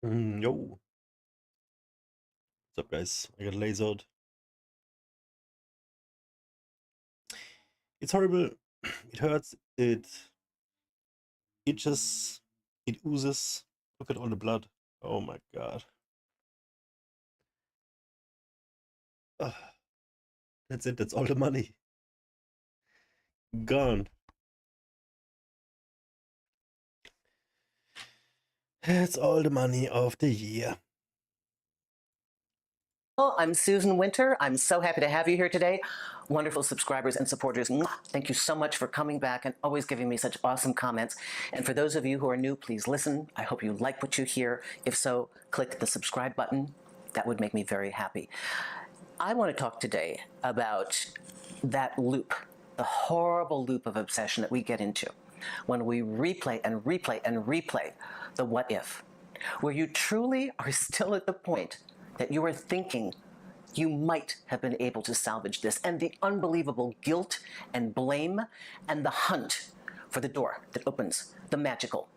Yo. What's up, guys? I got lasered. It's horrible. It hurts. It itches. It oozes. Look at all the blood. Oh my god. Ugh. That's it. That's all the money. Gone. That's all the money of the year. I'm Susan Winter. I'm so happy to have you here today. Wonderful subscribers and supporters, thank you so much for coming back and always giving me such awesome comments. And for those of you who are new, please listen. I hope you like what you hear. If so, click the subscribe button. That would make me very happy. I want to talk today about that loop, the horrible loop of obsession that we get into when we replay and replay and replay the what if, where you truly are still at the point that you are thinking you might have been able to salvage this, and the unbelievable guilt and blame and the hunt for the door that opens the magical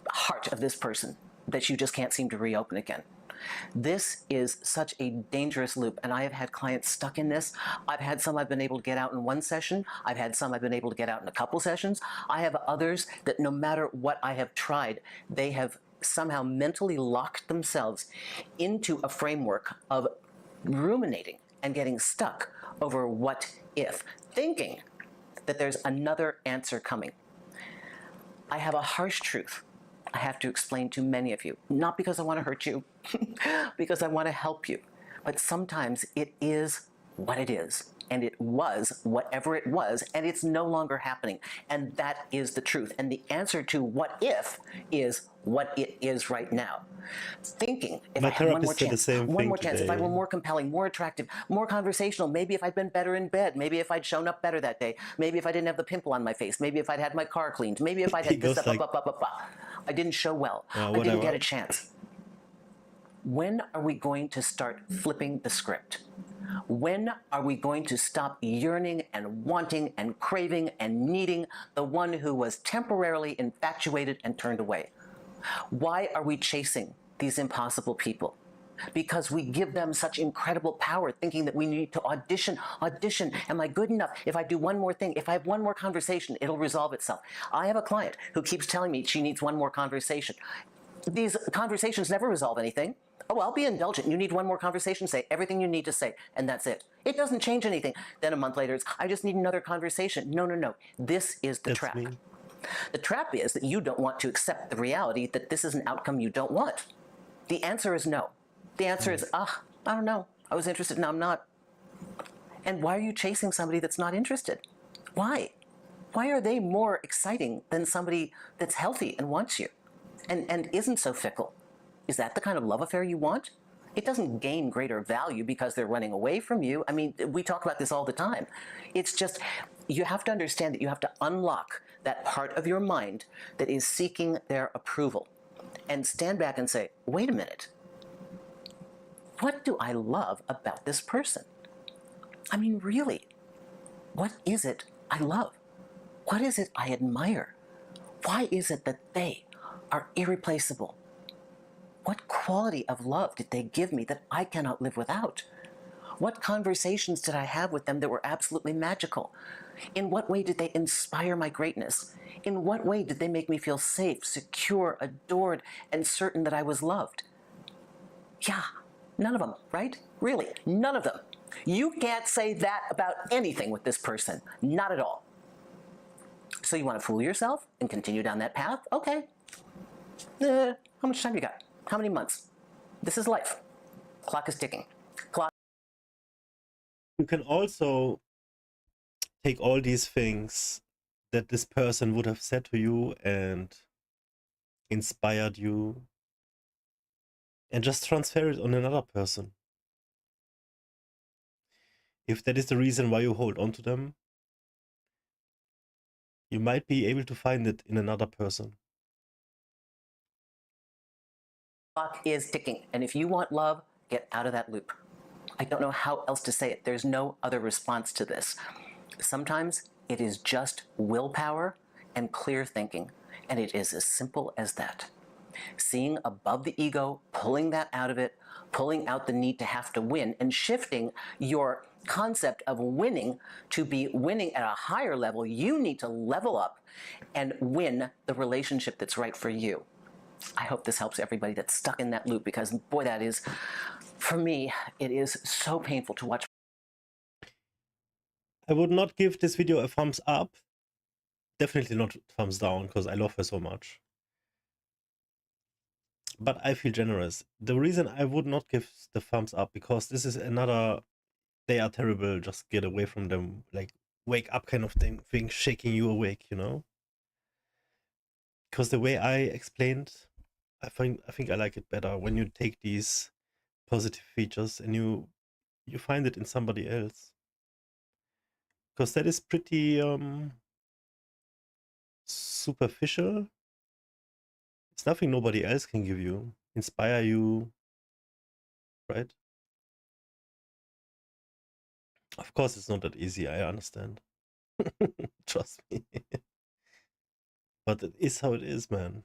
heart of this person that you just can't seem to reopen again. This is such a dangerous loop, and I have had clients stuck in this. I've had some I've been able to get out in one session. I've had some I've been able to get out in a couple sessions. I have others that no matter what I have tried, they have somehow mentally locked themselves into a framework of ruminating and getting stuck over what if, thinking that there's another answer coming. I have a harsh truth I have to explain to many of you, not because I want to hurt you, because I want to help you, but sometimes it is what it is. And it was whatever it was, and it's no longer happening. And that is the truth. And the answer to what if is what it is right now. Thinking, if I had one more chance, if I were more compelling, more attractive, more conversational, maybe if I'd been better in bed, maybe if I'd shown up better that day, maybe if I didn't have the pimple on my face, maybe if I'd had my car cleaned, maybe if I'd had this, I didn't show well, I didn't get a chance. When are we going to start flipping the script? When are we going to stop yearning and wanting and craving and needing the one who was temporarily infatuated and turned away? Why are we chasing these impossible people? Because we give them such incredible power, thinking that we need to audition. Am I good enough? If I do one more thing, if I have one more conversation, it'll resolve itself. I have a client who keeps telling me she needs one more conversation. These conversations never resolve anything. Oh, I'll be indulgent. You need one more conversation, say everything you need to say, and that's it. It doesn't change anything. Then a month later, it's, I just need another conversation. No. This is the trap. The trap is that you don't want to accept the reality that this is an outcome you don't want. The answer is no. The answer is, I don't know. I was interested, now I'm not. And why are you chasing somebody that's not interested? Why? Why are they more exciting than somebody that's healthy and wants you and isn't so fickle? Is that the kind of love affair you want? It doesn't gain greater value because they're running away from you. I mean, we talk about this all the time. It's just, you have to understand that you have to unlock that part of your mind that is seeking their approval and stand back and say, wait a minute. What do I love about this person? I mean, really, what is it I love? What is it I admire? Why is it that they are irreplaceable? What quality of love did they give me that I cannot live without? What conversations did I have with them that were absolutely magical? In what way did they inspire my greatness? In what way did they make me feel safe, secure, adored, and certain that I was loved? Yeah, none of them, right? Really, none of them. You can't say that about anything with this person, not at all. So you want to fool yourself and continue down that path? Okay. How much time you got? How many months? This is life. Clock is ticking. You can also take all these things that this person would have said to you and inspired you and just transfer it on another person. If that is the reason why you hold on to them, you might be able to find it in another person. Clock is ticking, and if you want love, get out of that loop. I don't know how else to say it. There's no other response to this. Sometimes it is just willpower and clear thinking, and it is as simple as that. Seeing above the ego, pulling that out of it, pulling out the need to have to win, and shifting your concept of winning to be winning at a higher level. You need to level up and win the relationship that's right for you. I hope this helps everybody that's stuck in that loop, because boy, that is, for me, it is so painful to watch. I would not give this video a thumbs up. Definitely not thumbs down, because I love her so much. But I feel generous. The reason I would not give the thumbs up, because this is another they are terrible, just get away from them, like wake up kind of thing shaking you awake, you know? Because the way I explained, I think I like it better when you take these positive features and you find it in somebody else. Because that is pretty superficial. It's nothing nobody else can give you. Inspire you, right? Of course it's not that easy, I understand. Trust me. But it is how it is, man.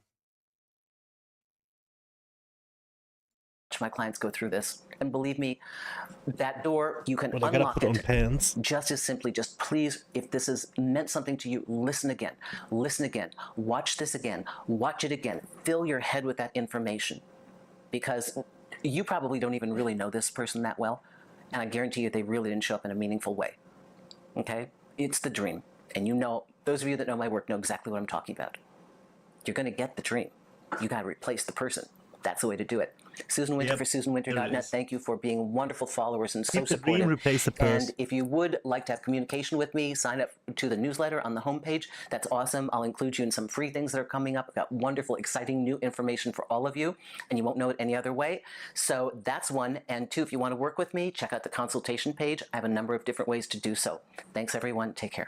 My clients go through this, and believe me, that door, you can But I gotta unlock put on it pants. just as simply. Just please, if this has meant something to you, listen again, watch this again, watch it again, fill your head with that information, because you probably don't even really know this person that well, and I guarantee you they really didn't show up in a meaningful way. Okay? It's the dream, and you know, those of you that know my work know exactly what I'm talking about. You're going to get the dream. You got to replace the person. That's the way to do it. Susan Winter, Yep, for SusanWinter.net. Thank you for being wonderful followers and so keep the dream, supportive. replace the And purse. if you would like to have communication with me, sign up to the newsletter on the homepage. That's awesome. I'll include you in some free things that are coming up. I've got wonderful, exciting new information for all of you, and you won't know it any other way. So that's one. And two, if you want to work with me, check out the consultation page. I have a number of different ways to do so. Thanks, everyone. Take care.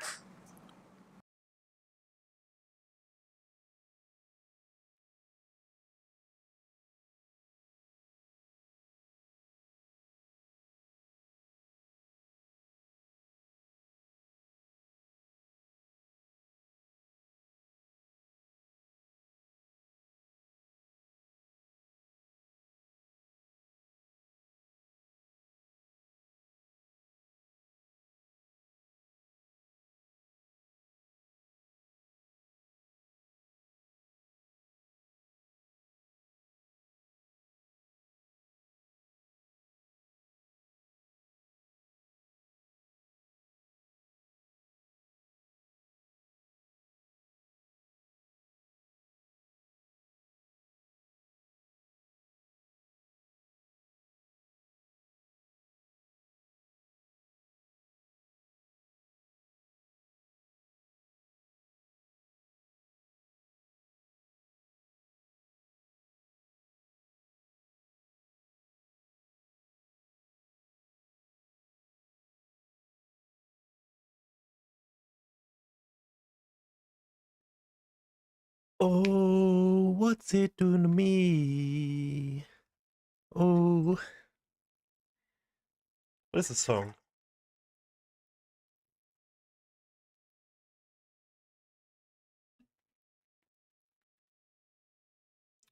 Oh, what's it doing to me? Oh, what is the song?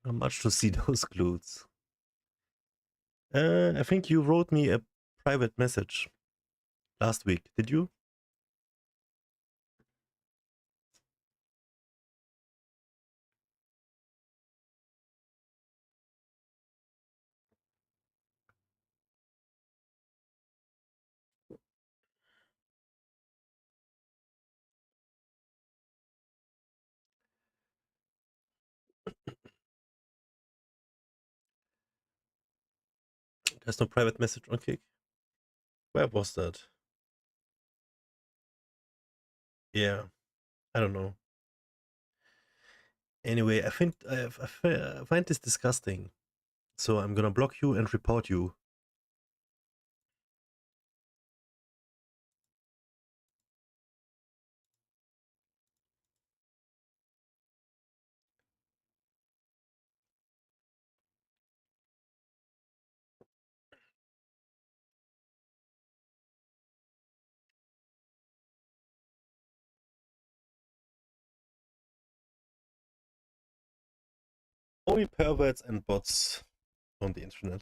How much to see those glutes? I think you wrote me a private message last week. Did you? There's no private message on Kick. Where was that? Yeah, I don't know. Anyway, I think I find this disgusting. So I'm gonna block you and report you. Only perverts and bots on the internet.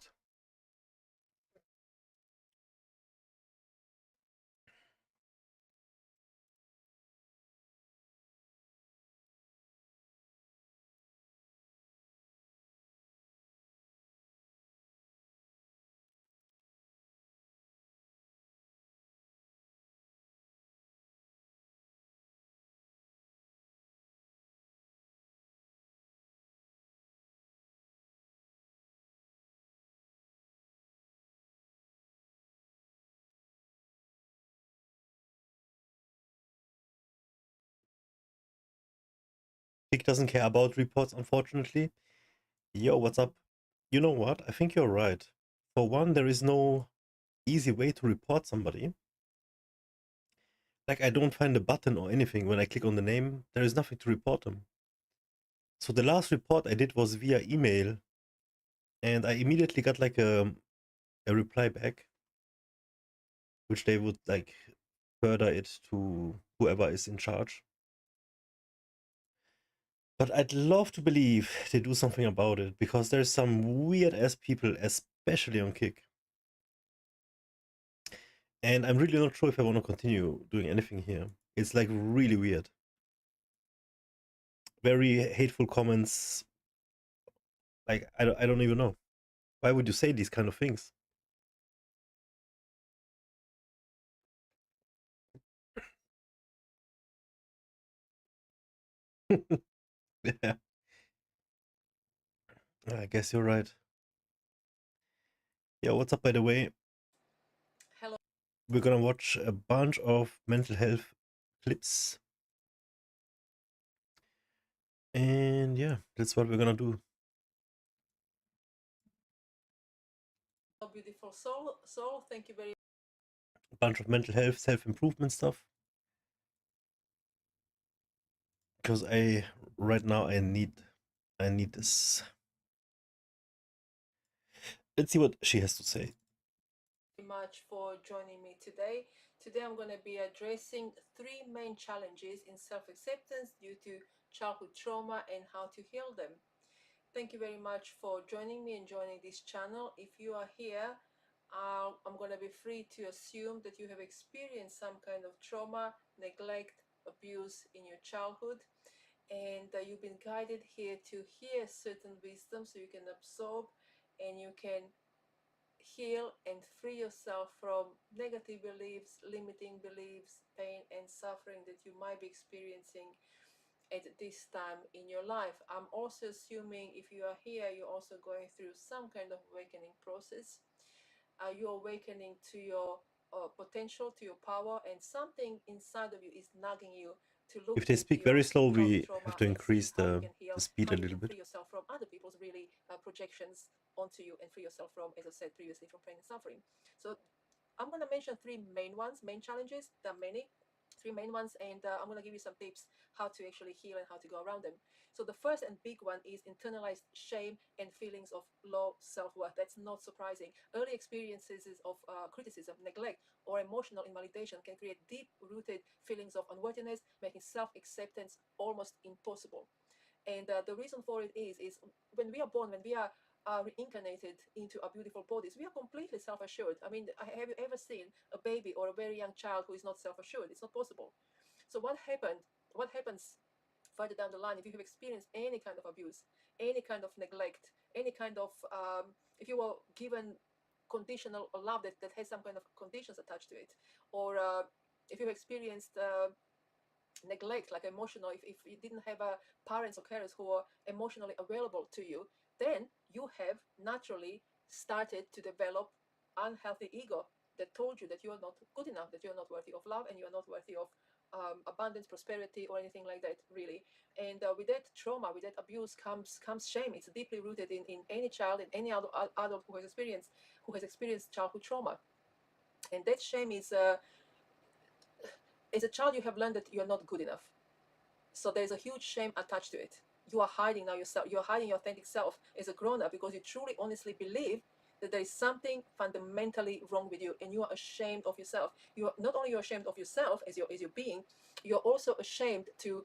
Pig doesn't care about reports, unfortunately. Yo, what's up? You know what? I think you're right. For one, there is no easy way to report somebody. Like, I don't find a button or anything. When I click on the name, there is nothing to report them. So the last report I did was via email, and I immediately got like a reply back, which they would like further it to whoever is in charge. But I'd love to believe they do something about it, because there's some weird ass people, especially on Kick. And I'm really not sure if I want to continue doing anything here. It's like really weird. Very hateful comments. Like, I don't even know. Why would you say these kind of things? Yeah, I guess you're right. Yeah, what's up, by the way? Hello. We're gonna watch a bunch of mental health clips. And yeah, that's what we're gonna do. Beautiful soul, thank you very much. A bunch of mental health, self-improvement stuff. Because right now I need this. Let's see what she has to say. Much for joining me today. Today I'm going to be addressing three main challenges in self-acceptance due to childhood trauma and how to heal them. Thank you very much for joining me and joining this channel. If you are here, I'm going to be free to assume that you have experienced some kind of trauma, neglect, abuse in your childhood, and you've been guided here to hear certain wisdom so you can absorb and you can heal and free yourself from negative beliefs, limiting beliefs, pain and suffering that you might be experiencing at this time in your life. I'm also assuming if you are here, you're also going through some kind of awakening process. You're awakening to your potential, to your power, and something inside of you is nagging you to look If they into speak your very slow, childhood we trauma have to and see increase how you the can heal, speed how a you little can bit. free yourself from other people's really projections onto you and free yourself from, as I said previously, from pain and suffering. So I'm going to mention three main ones, main challenges. There are many, three main ones, and I'm going to give you some tips how to actually heal and how to go around them. So the first and big one is internalized shame and feelings of low self-worth. That's not surprising. Early experiences of criticism, neglect, or emotional invalidation can create deep-rooted feelings of unworthiness, making self-acceptance almost impossible. And the reason for it is when we are born, when we are reincarnated into our beautiful bodies, we are completely self-assured. I mean, have you ever seen a baby or a very young child who is not self-assured? It's not possible. So what happens further down the line if you have experienced any kind of abuse, any kind of neglect, any kind of if you were given conditional love that has some kind of conditions attached to it, or if you've experienced neglect, like emotional, if you didn't have parents or carers who are emotionally available to you, then you have naturally started to develop unhealthy ego that told you that you are not good enough, that you are not worthy of love, and you are not worthy of abundance, prosperity, or anything like that, really. And with that trauma, with that abuse comes shame. It's deeply rooted in any child, in any adult who has experienced childhood trauma. And that shame is as a child, you have learned that you are not good enough. So there's a huge shame attached to it. You are hiding now yourself. You're hiding your authentic self as a grown up because you truly, honestly believe that there is something fundamentally wrong with you, and you are ashamed of yourself. You are not only you're ashamed of yourself as your being, you're also ashamed to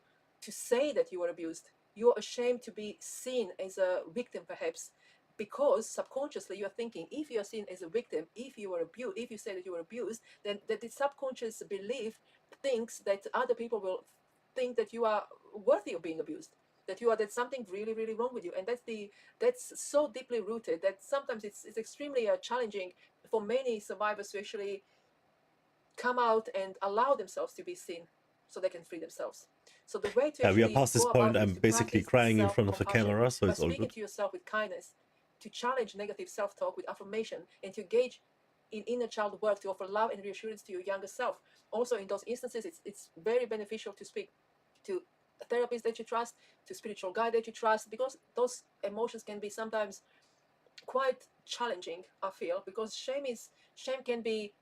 say that you were abused. You're ashamed to be seen as a victim, perhaps, because subconsciously you're thinking, if you're seen as a victim, if you were abused, if you say that you were abused, then that the subconscious belief thinks that other people will think that you are worthy of being abused, that there's something really, really wrong with you. And that's so deeply rooted that sometimes it's extremely challenging for many survivors to actually come out and allow themselves to be seen so they can free themselves. So the way to Yeah, we are actually past this go point. about it I'm is to basically practice crying in front of the self-compassion camera, so by it's all speaking good. to yourself with kindness, to challenge negative self-talk with affirmation, and to engage in inner child work to offer love and reassurance to your younger self. Also, in those instances, it's very beneficial to speak to a therapist that you trust, to spiritual guide that you trust, because those emotions can be sometimes quite challenging, I feel, because shame can be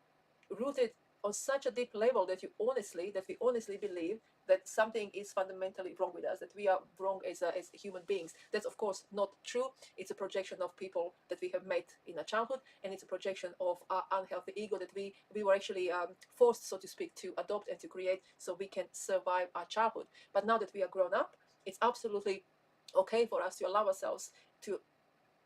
rooted on such a deep level that we honestly believe that something is fundamentally wrong with us, that we are wrong as human beings. That's of course not true. It's a projection of people that we have met in our childhood, and it's a projection of our unhealthy ego that we were actually forced, so to speak, to adopt and to create so we can survive our childhood. But now that we are grown up, it's absolutely okay for us to allow ourselves to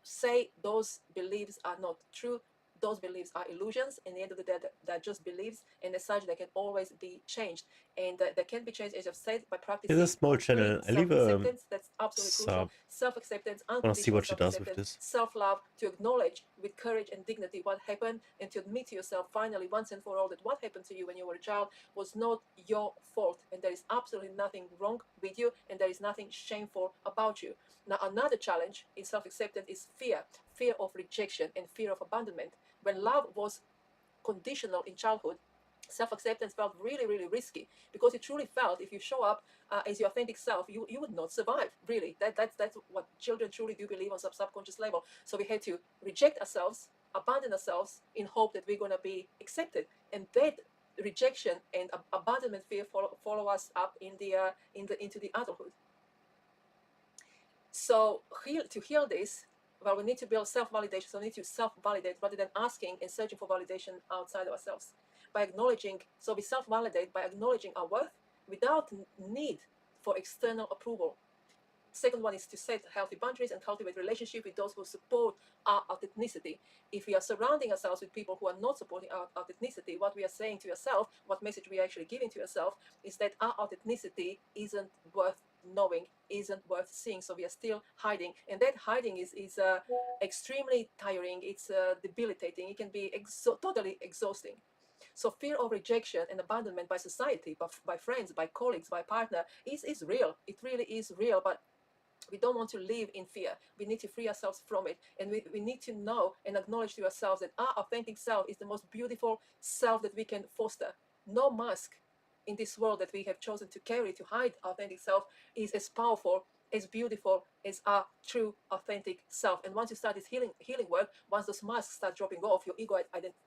say those beliefs are not true. Those beliefs are illusions. In the end of the day, they're just beliefs, and as such, they can always be changed. And they can be changed, as I've said, by practicing It's a small free channel. I leave a self-acceptance. That's absolutely crucial. sub. Self-acceptance, I want to see unconditional what she does with self-acceptance, this. self-love, to acknowledge with courage and dignity what happened, and to admit to yourself finally, once and for all, that what happened to you when you were a child was not your fault, and there is absolutely nothing wrong with you, and there is nothing shameful about you. Now, another challenge in self-acceptance is fear of rejection and fear of abandonment. When love was conditional in childhood, self-acceptance felt really, really risky, because you truly felt if you show up as your authentic self, you would not survive. Really, that's what children truly do believe on some subconscious level. So we had to reject ourselves, abandon ourselves in hope that we're going to be accepted, and that rejection and abandonment fear follow us up into the adulthood. So to heal this, well, we need to build self-validation. So we need to self-validate rather than asking and searching for validation outside of ourselves. By acknowledging, so we self-validate by acknowledging our worth without need for external approval. Second one is to set healthy boundaries and cultivate relationship with those who support our authenticity. If we are surrounding ourselves with people who are not supporting our authenticity, what we are saying to yourself, what message we are actually giving to yourself, is that our authenticity isn't worth knowing, isn't worth seeing. So we are still hiding, and that hiding is extremely tiring. It's debilitating. It can be totally exhausting. So fear of rejection and abandonment by society, by friends, by colleagues, by partner is real. It really is real, but we don't want to live in fear. We need to free ourselves from it. And we need to know and acknowledge to ourselves that our authentic self is the most beautiful self that we can foster. No mask in this world that we have chosen to carry to hide our authentic self is as powerful, as beautiful as our true authentic self. And once you start this healing work, once those masks start dropping off, your ego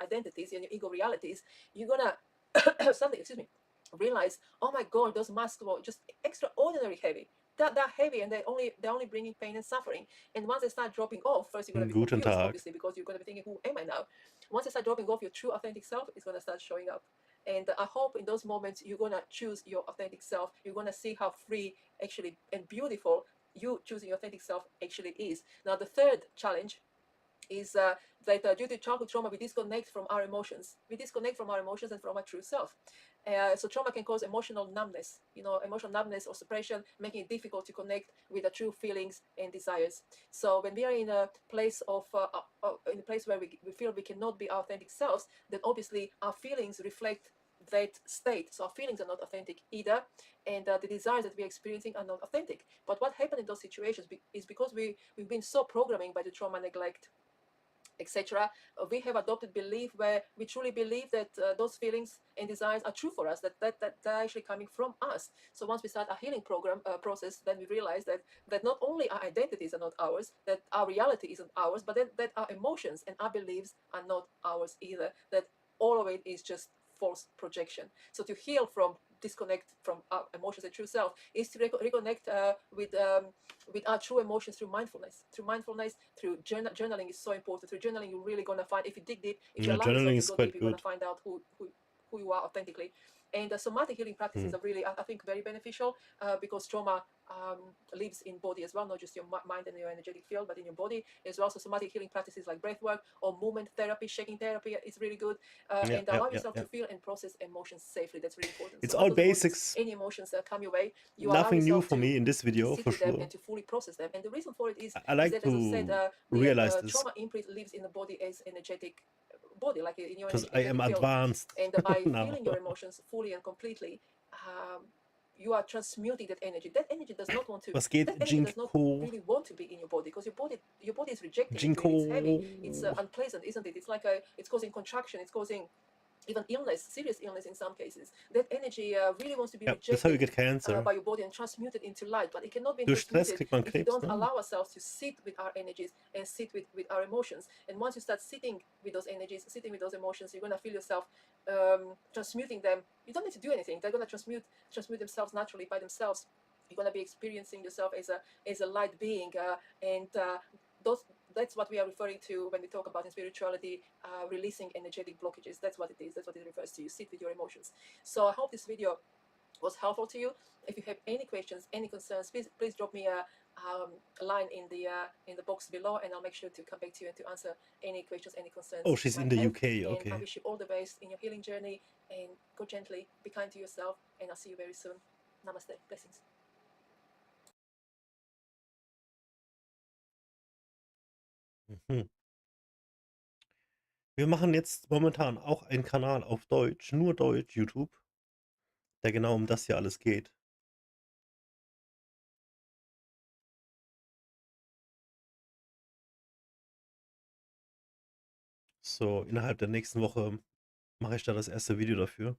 identities and your ego realities, you're gonna suddenly, excuse me, realize, oh my god, those masks were just extraordinarily heavy. They're heavy, and they're only bringing pain and suffering. And once they start dropping off, first you're gonna be Guten confused, Tag. obviously, because you're gonna be thinking, who am I now? Once they start dropping off, your true authentic self is gonna start showing up. And I hope in those moments you're gonna choose your authentic self. You're gonna see how free actually and beautiful you choosing your authentic self actually is. Now the third challenge is that due to childhood trauma, we disconnect from our emotions. We disconnect from our emotions and from our true self. So trauma can cause emotional numbness, emotional numbness or suppression, making it difficult to connect with the true feelings and desires. So when we are in a place where we feel we cannot be our authentic selves, then obviously our feelings reflect that state. So our feelings are not authentic either, and the desires that we're experiencing are not authentic. But what happened in those situations is because we've been so programming by the trauma, neglect, etc. We have adopted belief where we truly believe that those feelings and desires are true for us, that they're actually coming from us. So once we start a healing process, then we realize that not only our identities are not ours, that our reality isn't ours, but that our emotions and our beliefs are not ours either, that all of it is just false projection. So to heal from disconnect from our emotions and true self is to reconnect with our true emotions through mindfulness. Through journaling is so important. Through journaling, you're really gonna find, if you dig deep, if you Yeah, allow yourself journaling to is go quite deep, you're gonna good. find out who who you are authentically. And somatic healing practices are really, I think, very beneficial because trauma lives in body as well, not just your mind and your energetic field, but in your body as well. So somatic healing practices like breath work or movement therapy, shaking therapy is really good. And allow yourself to feel and process emotions safely. That's really important. It's So all those basics. any emotions that come your way, you allow Nothing new yourself for to me in this video, sit for with them sure. and to fully process them. And the reason for it is I like that, as I said, to realize this trauma imprint lives in the body as energetic body, like in your because energetic I am field. advanced And by now. feeling your emotions fully and completely, you are transmuting that energy. That energy does not want to. Was geht, That energy does not Jinko? really want to be in your body because your body is rejecting it. Jinko. It's heavy. It's unpleasant, isn't it? It's like it's causing contraction. It's causing even illness, serious illness in some cases. That energy really wants to be That's how you rejected get cancer. by your body and transmuted into light, but it cannot be Durch Stress transmuted kriegt man if you Krebs, don't ne? allow ourselves to sit with our energies and sit with our emotions. And once you start sitting with those energies, sitting with those emotions, you're going to feel yourself transmuting them. You don't need to do anything. They're going to transmute themselves naturally by themselves. You're going to be experiencing yourself as a light being, and that's what we are referring to when we talk about in spirituality, releasing energetic blockages. That's what it is. That's what it refers to. You sit with your emotions. So I hope this video was helpful to you. If you have any questions, any concerns, please drop me a line in the box below, and I'll make sure to come back to you and to answer any questions, any concerns. Oh, she's in the UK. Okay. And I wish you all the best in your healing journey, and go gently, be kind to yourself, and I'll see you very soon. Namaste. Blessings. Wir machen jetzt momentan auch einen Kanal auf Deutsch, nur Deutsch, YouTube, der genau um das hier alles geht. So, innerhalb der nächsten Woche mache ich da das erste Video dafür.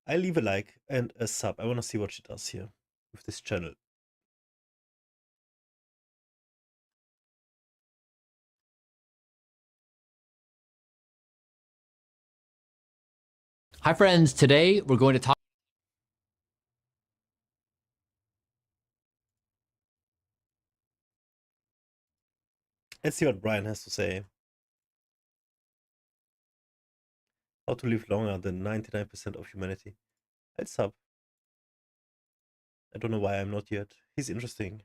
I leave a like and a sub. I want to see what she does here with this channel. Hi friends, today we're going to talk. Let's see what Brian has to say. How to live longer than 99% of humanity. I'll sub. I don't know why I'm not yet. He's interesting.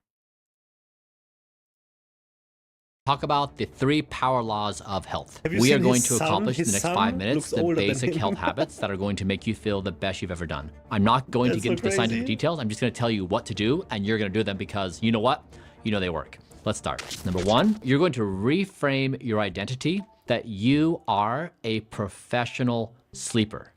Talk about the 3 power laws of health. Have you We are seen going his to son? accomplish in His the next son 5 minutes looks the older than basic him. health habits that are going to make you feel the best you've ever done. I'm not going to That's get so into the scientific crazy. details. I'm just going to tell you what to do, and you're going to do them because you know what? You know they work. Let's start. Number 1, you're going to reframe your identity that you are a professional sleeper.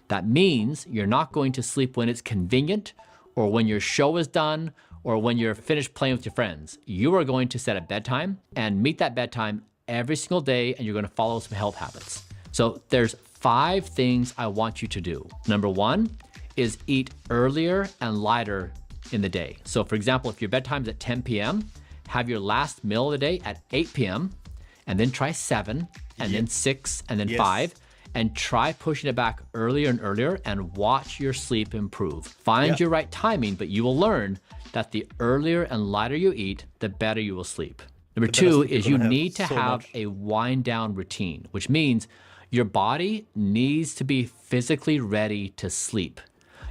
That means you're not going to sleep when it's convenient or when your show is done or when you're finished playing with your friends. You are going to set a bedtime and meet that bedtime every single day, and you're going to follow some health habits. So there's 5 things I want you to do. Number 1 is eat earlier and lighter in the day. So for example, if your bedtime's at 10 p.m., have your last meal of the day at 8 p.m., and then try 7, and then 6, and then 5, and try pushing it back earlier and earlier and watch your sleep improve. Find your right timing, but you will learn that the earlier and lighter you eat, the better you will sleep. Number 2 is you need to have a wind down routine, which means your body needs to be physically ready to sleep.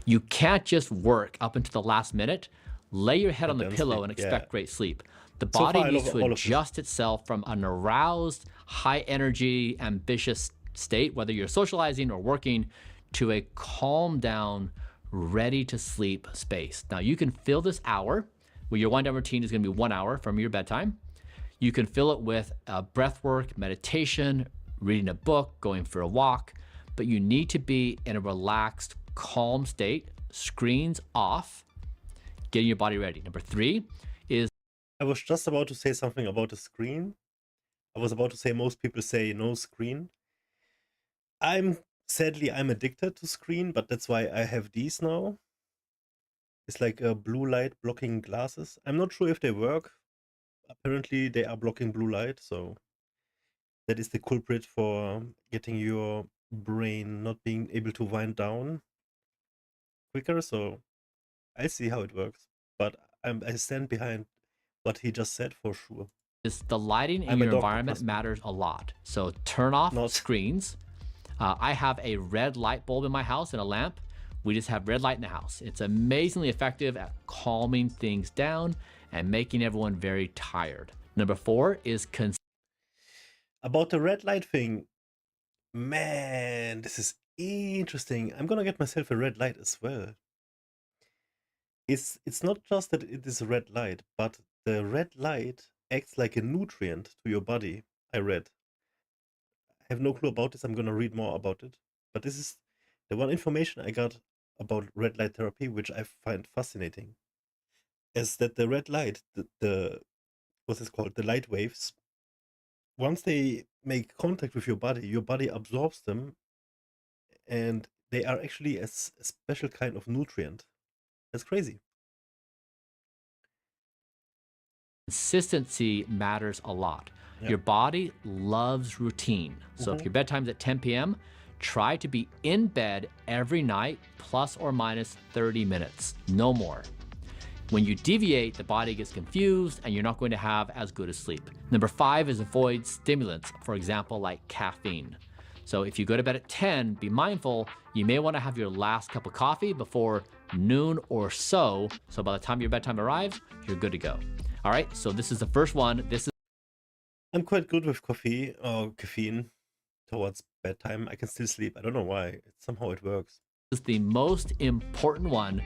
You can't just work up until the last minute, lay your head on the pillow and expect great sleep. The body needs to adjust itself from an aroused, high energy, ambitious state, whether you're socializing or working, to a calm down, ready to sleep space. Now you can fill this hour, where your wind down routine is going to be 1 hour from your bedtime. You can fill it with breath work, meditation, reading a book, going for a walk, but you need to be in a relaxed, calm state, screens off, getting your body ready. Number 3 is... I was just about to say something about the screen. I was about to say most people say no screen. Sadly, I'm addicted to screen, but that's why I have these now. It's like a blue light blocking glasses. I'm not sure if they work. Apparently they are blocking blue light, so that is the culprit for getting your brain not being able to wind down quicker. So I'll see how it works, but I stand behind what he just said for sure. is the lighting in I'm a your doctor, environment trust me. matters a lot. So turn off Not- screens. I have a red light bulb in my house and a lamp. We just have red light in the house. It's amazingly effective at calming things down and making everyone very tired. Number 4 is About the red light thing, man, this is interesting. I'm gonna get myself a red light as well. It's not just that it is a red light, but the red light acts like a nutrient to your body. I read. I have no clue about this. I'm gonna read more about it. But this is the one information I got about red light therapy, which I find fascinating, is that the red light, the what's it called, the light waves, once they make contact with your body absorbs them, and they are actually a special kind of nutrient. That's crazy. consistency matters a lot. Yeah. Your body loves routine. So if your bedtime's at 10 p.m., try to be in bed every night plus or minus 30 minutes, no more. When you deviate, the body gets confused and you're not going to have as good a sleep. Number 5 is avoid stimulants, for example, like caffeine. So if you go to bed at 10, be mindful, you may want to have your last cup of coffee before noon or so. So by the time your bedtime arrives, you're good to go. All right, so this is the first one. This is I'm quite good with coffee or caffeine towards bedtime. I can still sleep. I don't know why. Somehow it works. the most important one.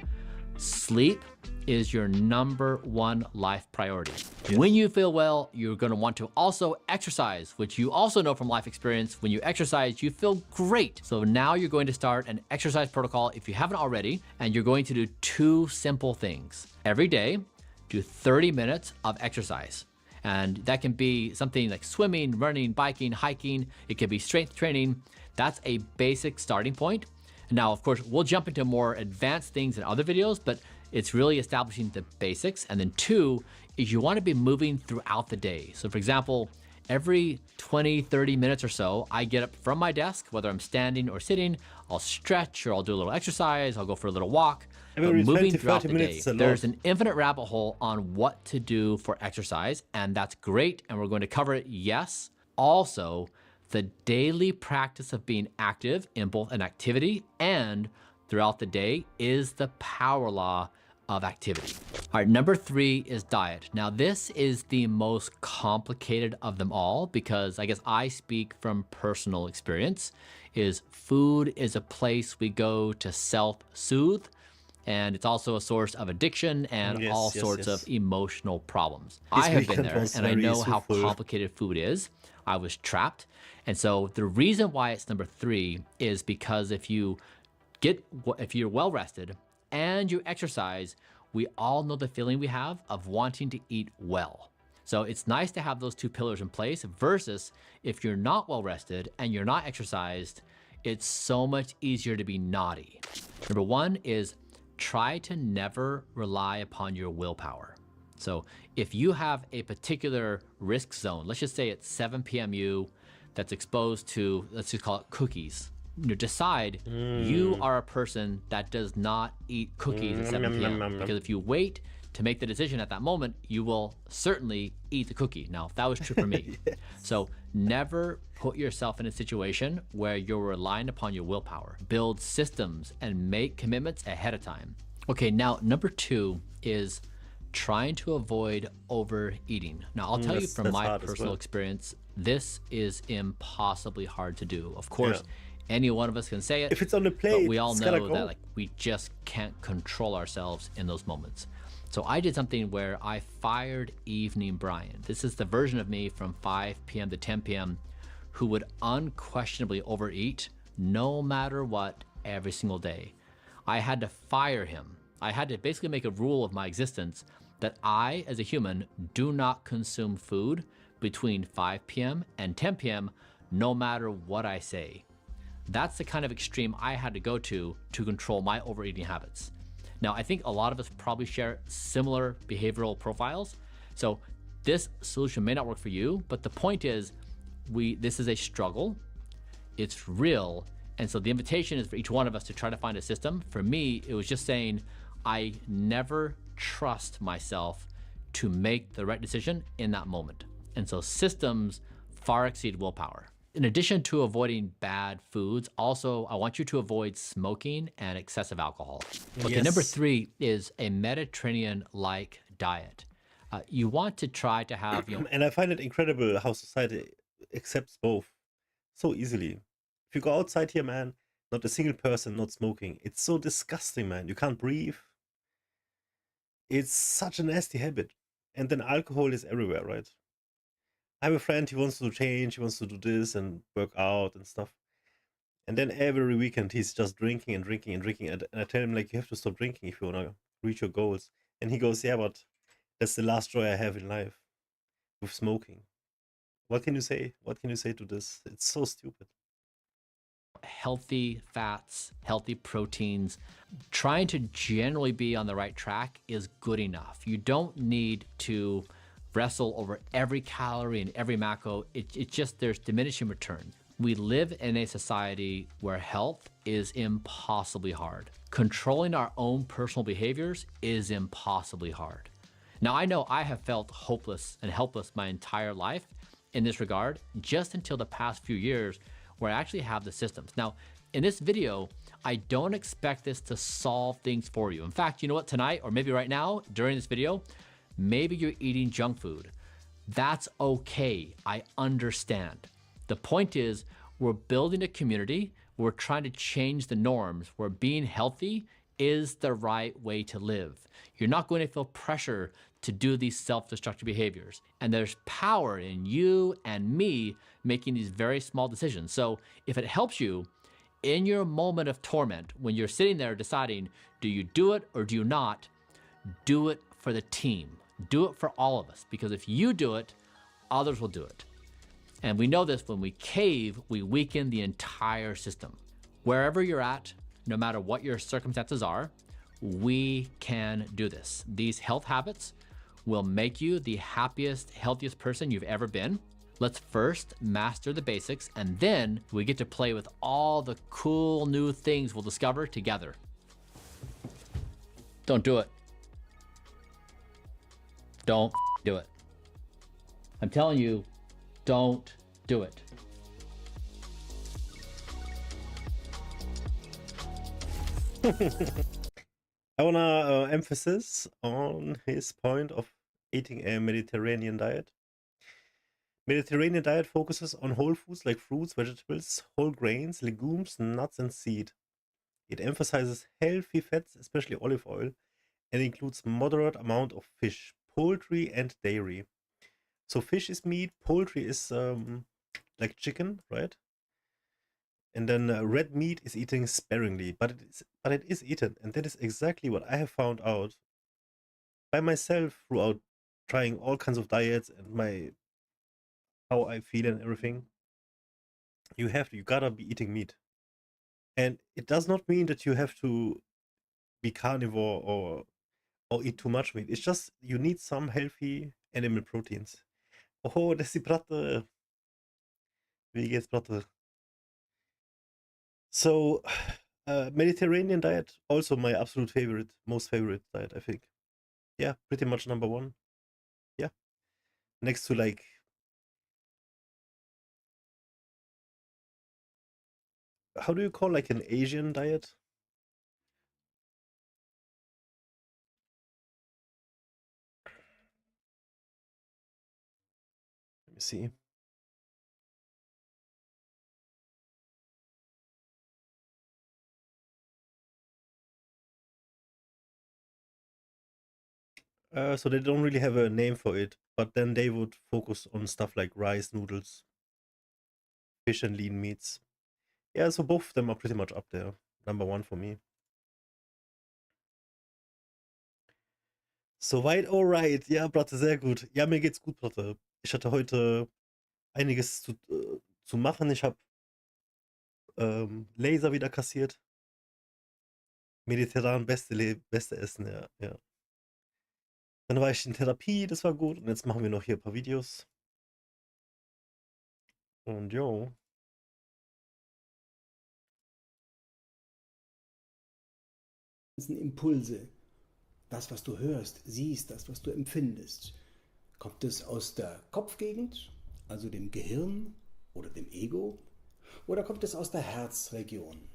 Sleep is your number 1 life priority. Yes. When you feel well, you're going to want to also exercise, which you also know from life experience. When you exercise, you feel great. So now you're going to start an exercise protocol if you haven't already, and you're going to do 2 simple things. Every day, do 30 minutes of exercise. And that can be something like swimming, running, biking, hiking. It can be strength training. That's a basic starting point. Now, of course, we'll jump into more advanced things in other videos, but it's really establishing the basics. And then 2 is you want to be moving throughout the day. So for example, every 20, 30 minutes or so, I get up from my desk, whether I'm standing or sitting, I'll stretch or I'll do a little exercise, I'll go for a little walk. But Every moving 20, throughout 30 the day, minutes is a lot. there's an infinite rabbit hole on what to do for exercise, and that's great, and we're going to cover it, yes. Also, the daily practice of being active in both an activity and throughout the day is the power law of activity. All right, number 3 is diet. Now, this is the most complicated of them all because I guess I speak from personal experience. Food is a place we go to self-soothe, and it's also a source of addiction and Yes, all yes, sorts yes. of emotional problems. This I have been weekend there, was and I very know how soothful. complicated food is. I was trapped. And so the reason why it's number 3 is because if you're well rested and you exercise, we all know the feeling we have of wanting to eat well. So it's nice to have those 2 pillars in place versus if you're not well rested and you're not exercised, it's so much easier to be naughty. Number 1 is try to never rely upon your willpower. So if you have a particular risk zone, let's just say it's 7 p.m. that's exposed to, let's just call it cookies. Decide you are a person that does not eat cookies at 7 p.m. Because if you wait to make the decision at that moment, you will certainly eat the cookie. Now, that was true for me. Yes. So never put yourself in a situation where you're relying upon your willpower. Build systems and make commitments ahead of time. Okay, now number 2 is trying to avoid overeating. Now, I'll tell you from that's my hard as personal well. experience, this is impossibly hard to do. Of course, any one of us can say it, If it's on the plate, but we all it's gotta know go. that we just can't control ourselves in those moments. So I did something where I fired Evening Brian. This is the version of me from 5 p.m. to 10 p.m. who would unquestionably overeat no matter what every single day. I had to fire him. I had to basically make a rule of my existence that I, as a human, do not consume food between 5 p.m. and 10 p.m. no matter what I say. That's the kind of extreme I had to go to control my overeating habits. Now, I think a lot of us probably share similar behavioral profiles. So this solution may not work for you, but the point is, this is a struggle. It's real. And so the invitation is for each one of us to try to find a system. For me, it was just saying, I never trust myself to make the right decision in that moment. And so systems far exceed willpower. In addition to avoiding bad foods, also, I want you to avoid smoking and excessive alcohol. Okay, number Yes. 3 is a Mediterranean-like diet. You want to try to have, And I find it incredible how society accepts both so easily. If you go outside here, man, not a single person not smoking. It's so disgusting, man. You can't breathe. It's such a nasty habit. And then alcohol is everywhere, right? I have a friend, he wants to change, he wants to do this and work out and stuff. And then every weekend he's just drinking and drinking and drinking. And I tell him, like, you have to stop drinking if you want to reach your goals. And he goes, yeah, but that's the last joy I have in life with smoking. What can you say? What can you say to this? It's so stupid. healthy fats, healthy proteins, trying to generally be on the right track is good enough. You don't need to wrestle over every calorie and every macro. It just, there's diminishing return. We live in a society where health is impossibly hard. Controlling our own personal behaviors is impossibly hard. Now, I know I have felt hopeless and helpless my entire life in this regard, just until the past few years where I actually have the systems. Now, in this video, I don't expect this to solve things for you. In fact, you know what, tonight, or maybe right now, during this video, maybe you're eating junk food. That's okay, I understand. The point is, we're building a community, we're trying to change the norms, where being healthy is the right way to live. You're not going to feel pressure to do these self-destructive behaviors. And there's power in you and me making these very small decisions. So if it helps you in your moment of torment, when you're sitting there deciding, do you do it or do you not, do it for the team. Do it for all of us, because if you do it, others will do it. And we know this, when we cave, we weaken the entire system. Wherever you're at, no matter what your circumstances are, we can do this. These health habits will make you the happiest, healthiest person you've ever been. Let's first master the basics, and then we get to play with all the cool new things we'll discover together. Don't do it. Don't do it. I'm telling you, don't do it. I wanna emphasis on his point of eating a Mediterranean diet. Mediterranean diet focuses on whole foods like fruits, vegetables, whole grains, legumes, nuts, and seed. It emphasizes healthy fats, especially olive oil, and includes moderate amount of fish, poultry, and dairy. So fish is meat, poultry is like chicken, right? And then red meat is eaten sparingly, but it is eaten, and that is exactly what I have found out by myself throughout trying all kinds of diets and how I feel and everything. You gotta be eating meat, and it does not mean that you have to be carnivore or eat too much meat. It's just you need some healthy animal proteins. Oh, das ist die Bratte. Wie geht's, Bratte? So, Mediterranean diet, also my absolute favorite, most favorite diet, I think. Yeah, pretty much number one. Yeah. Next to, like, how do you call like an Asian diet? Let me see. So they don't really have a name for it, but then they would focus on stuff like rice, noodles, fish, and lean meats. Yeah, so both of them are pretty much up there. Number one for me. Soweit alright. Ja, Bratte, sehr gut. Ja, mir geht's gut, Bratte. Ich hatte heute einiges zu machen. Ich habe Laser wieder kassiert. Mediterran, beste Essen, ja, ja. Dann war ich in Therapie, das war gut. Und jetzt machen wir noch hier ein paar Videos. Und jo. Impulse, das, was du hörst, siehst, das, was du empfindest, Kommt es aus der Kopfgegend, also dem Gehirn oder dem Ego? Oder kommt es aus der Herzregion,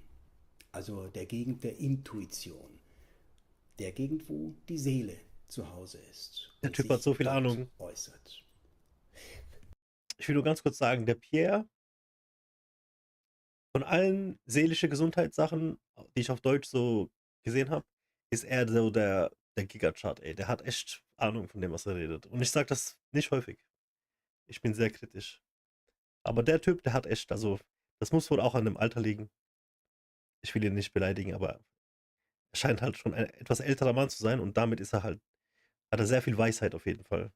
also der Gegend der Intuition, der Gegend, wo die Seele zu Hause ist Der und Typ hat sich so viel dort Ahnung. äußert? Ich will nur ganz kurz sagen, der Pierre, von allen seelische Gesundheitssachen, die ich auf Deutsch so gesehen habe, ist er so der Gigachart, ey. Der hat echt Ahnung von dem, was er redet. Und ich sage das nicht häufig. Ich bin sehr kritisch. Aber der Typ, der hat echt, also, das muss wohl auch an dem Alter liegen. Ich will ihn nicht beleidigen, aber er scheint halt schon ein etwas älterer Mann zu sein und damit ist er halt, hat er sehr viel Weisheit auf jeden Fall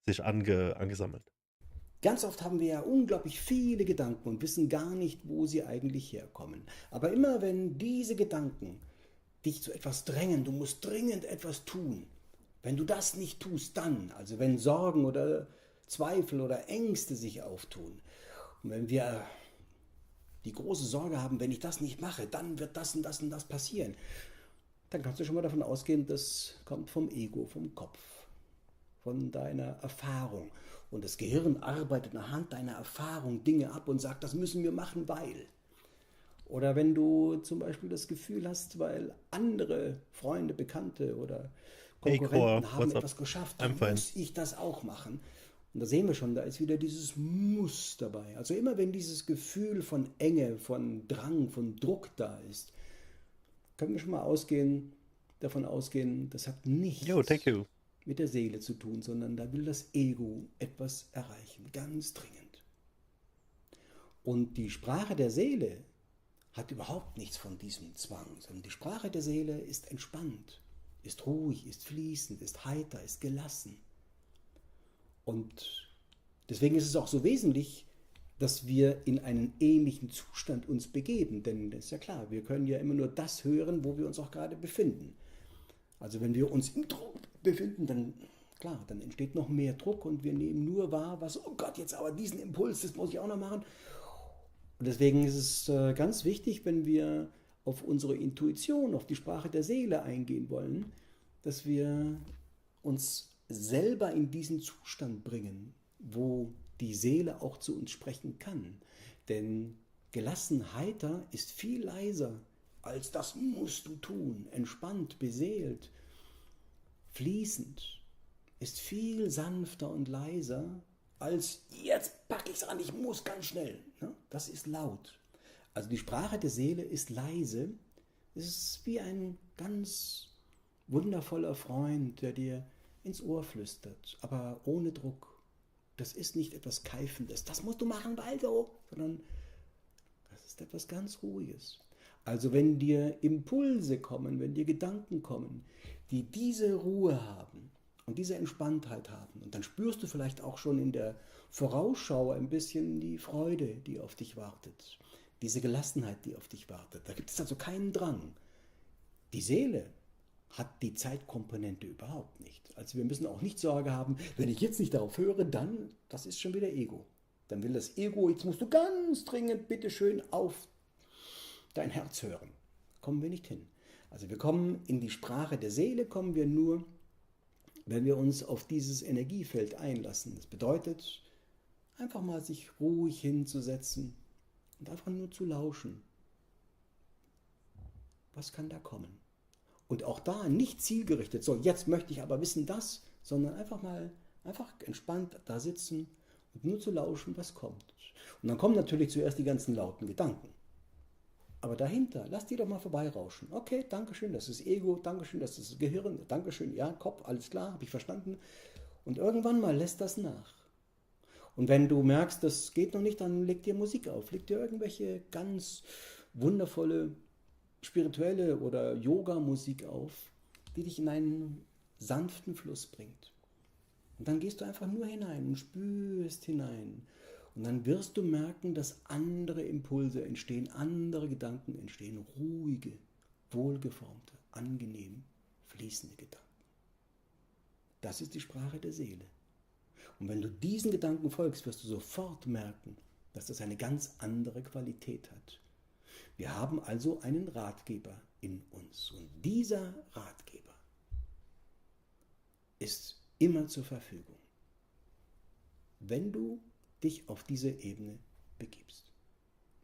sich angesammelt. Ganz oft haben wir ja unglaublich viele Gedanken und wissen gar nicht, wo sie eigentlich herkommen. Aber immer wenn diese Gedanken dich zu etwas drängen, du musst dringend etwas tun. Wenn du das nicht tust, dann, also wenn Sorgen oder Zweifel oder Ängste sich auftun, und wenn wir die große Sorge haben, wenn ich das nicht mache, dann wird das und das und das passieren, dann kannst du schon mal davon ausgehen, das kommt vom Ego, vom Kopf, von deiner Erfahrung. Und das Gehirn arbeitet anhand deiner Erfahrung Dinge ab und sagt, das müssen wir machen, weil. Oder wenn du zum Beispiel das Gefühl hast, weil andere Freunde, Bekannte oder Hey Core, Konkurrenten haben what's up? etwas geschafft, I'm dann fine. muss ich das auch machen. Und da sehen wir schon, da ist wieder dieses Muss dabei. Also immer wenn dieses Gefühl von Enge, von Drang, von Druck da ist, können wir schon mal davon ausgehen, das hat Yo, thank nichts you. mit der Seele zu tun, sondern da will das Ego etwas erreichen, ganz dringend. Und die Sprache der Seele hat überhaupt nichts von diesem Zwang, sondern die Sprache der Seele ist entspannt, ist ruhig, ist fließend, ist heiter, ist gelassen. Und deswegen ist es auch so wesentlich, dass wir in einen ähnlichen Zustand uns begeben, denn das ist ja klar, wir können ja immer nur das hören, wo wir uns auch gerade befinden. Also wenn wir uns im Druck befinden, dann klar, dann entsteht noch mehr Druck und wir nehmen nur wahr, was, oh Gott, jetzt aber diesen Impuls, das muss ich auch noch machen. Und deswegen ist es ganz wichtig, wenn wir auf unsere Intuition, auf die Sprache der Seele eingehen wollen, dass wir uns selber in diesen Zustand bringen, wo die Seele auch zu uns sprechen kann. Denn gelassen, heiter ist viel leiser als das musst du tun. Entspannt, beseelt, fließend ist viel sanfter und leiser als jetzt packe ich es an, ich muss ganz schnell. Das ist laut. Also die Sprache der Seele ist leise. Es ist wie ein ganz wundervoller Freund, der dir ins Ohr flüstert, aber ohne Druck. Das ist nicht etwas Keifendes, das musst du machen, weil so, sondern das ist etwas ganz Ruhiges. Also wenn dir Impulse kommen, wenn dir Gedanken kommen, die diese Ruhe haben und diese Entspanntheit haben, und dann spürst du vielleicht auch schon in der Vorausschau ein bisschen die Freude, die auf dich wartet, diese Gelassenheit, die auf dich wartet. Da gibt es also keinen Drang. Die Seele hat die Zeitkomponente überhaupt nicht. Also wir müssen auch nicht Sorge haben, wenn ich jetzt nicht darauf höre, dann, das ist schon wieder Ego. Dann will das Ego, jetzt musst du ganz dringend bitteschön auf dein Herz hören. Kommen wir nicht hin. Also wir kommen in die Sprache der Seele, kommen wir nur, wenn wir uns auf dieses Energiefeld einlassen. Das bedeutet, einfach mal sich ruhig hinzusetzen und einfach nur zu lauschen. Was kann da kommen? Und auch da nicht zielgerichtet, so jetzt möchte ich aber wissen das, sondern einfach entspannt da sitzen und nur zu lauschen, was kommt. Und dann kommen natürlich zuerst die ganzen lauten Gedanken. Aber dahinter, lass die doch mal vorbeirauschen. Okay, Dankeschön, das ist Ego, Dankeschön, das ist Gehirn, Dankeschön, ja, Kopf, alles klar, habe ich verstanden. Und irgendwann mal lässt das nach. Und wenn du merkst, das geht noch nicht, dann leg dir Musik auf, leg dir irgendwelche ganz wundervolle spirituelle oder Yoga-Musik auf, die dich in einen sanften Fluss bringt. Und dann gehst du einfach nur hinein und spürst hinein. Und dann wirst du merken, dass andere Impulse entstehen, andere Gedanken entstehen, ruhige, wohlgeformte, angenehm, fließende Gedanken. Das ist die Sprache der Seele. Und wenn du diesen Gedanken folgst, wirst du sofort merken, dass das eine ganz andere Qualität hat. Wir haben also einen Ratgeber in uns. Und dieser Ratgeber ist immer zur Verfügung, wenn du dich auf diese Ebene begibst.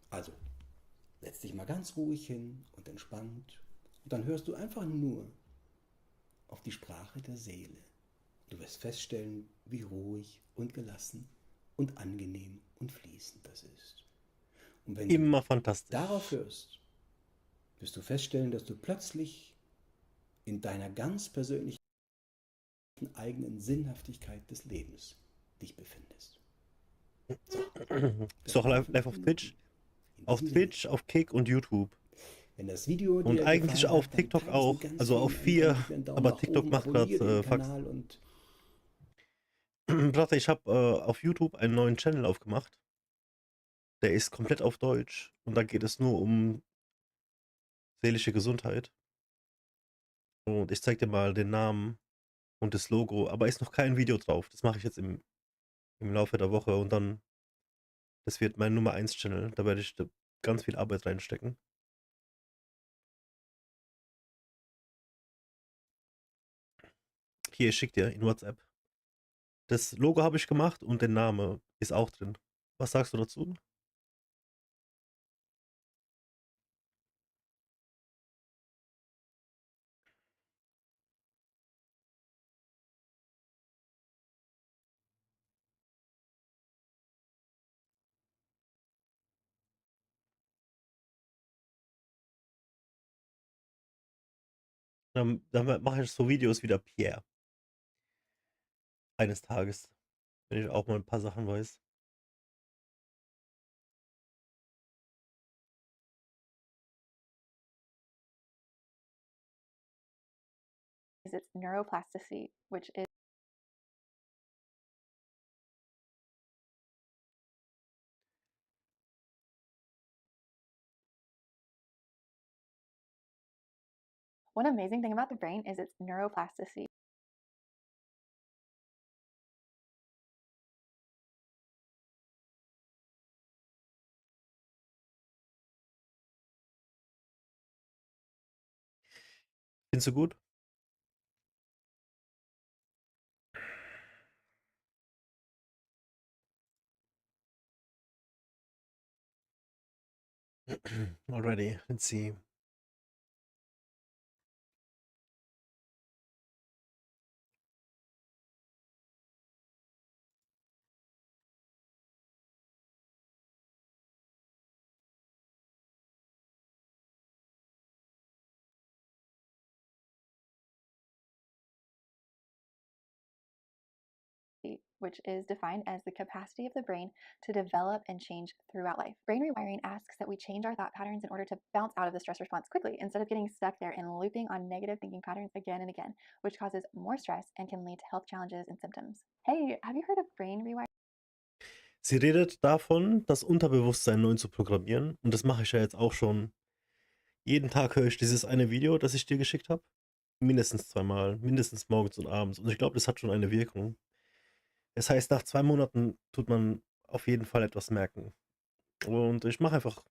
Also, setz dich mal ganz ruhig hin und entspannt und dann hörst du einfach nur auf die Sprache der Seele. Du wirst feststellen, wie ruhig und gelassen und angenehm und fließend das ist. Und wenn Immer du fantastisch. darauf hörst, wirst du feststellen, dass du plötzlich in deiner ganz persönlichen eigenen Sinnhaftigkeit des Lebens dich befindest. So, Ist doch live auf Twitch. Auf Twitch, auf Kick und YouTube. Wenn das Video Und dir eigentlich gefallen auf hat, dann TikTok teile es mit auch. ganz Also auf vielen anderen. 4. Gib mir einen Daumen Aber nach TikTok oben, macht abonniere den gerade Fax. Kanal und Warte, ich habe auf YouTube einen neuen Channel aufgemacht. Der ist komplett auf Deutsch. Und da geht es nur um seelische Gesundheit. Und ich zeig dir mal den Namen und das Logo. Aber ist noch kein Video drauf. Das mache ich jetzt im Laufe der Woche. Und dann, das wird mein Nummer 1 Channel. Da werde ich ganz viel Arbeit reinstecken. Hier, ich schick dir in WhatsApp. Das Logo habe ich gemacht und der Name ist auch drin. Was sagst du dazu? Dann mache ich so Videos wie der Pierre. Eines Tages. Wenn ich auch mal ein paar Sachen weiß. It's neuroplasticity, which is one amazing thing about the brain is its neuroplasticity. Findest du gut? Already, let's see. Which is defined as the capacity of the brain to develop and change throughout life. Brain rewiring asks that we change our thought patterns in order to bounce out of the stress response quickly instead of getting stuck there and looping on negative thinking patterns again and again, which causes more stress and can lead to health challenges and symptoms. Hey, have you heard of brain rewiring? Sie redet davon, das Unterbewusstsein neu zu programmieren. Und das mache ich ja jetzt auch schon. Jeden Tag höre ich dieses eine Video, das ich dir geschickt habe. Mindestens zweimal. Mindestens morgens und abends. Und ich glaube, das hat schon eine Wirkung. Das heißt, nach 2 Monaten tut man auf jeden Fall etwas merken. Und ich mache einfach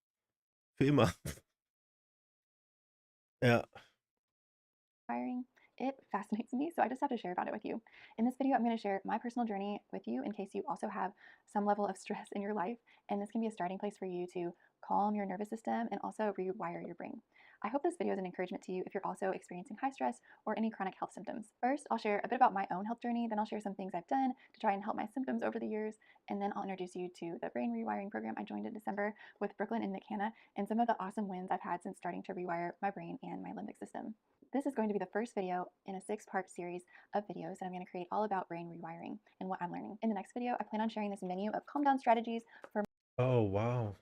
für immer. Ja. It fascinates me, so I just have to share about it with you. In this video, I'm going to share my personal journey with you in case you also have some level of stress in your life, and this can be a starting place for you to calm your nervous system and also rewire your brain. I hope this video is an encouragement to you if you're also experiencing high stress or any chronic health symptoms. First, I'll share a bit about my own health journey, then I'll share some things I've done to try and help my symptoms over the years, and then I'll introduce you to the brain rewiring program I joined in December with Brooklyn and Nick Hanna, and some of the awesome wins I've had since starting to rewire my brain and my limbic system. This is going to be the first video in a 6-part series of videos that I'm going to create all about brain rewiring and what I'm learning. In the next video, I plan on sharing this menu of calm down strategies for Oh, wow.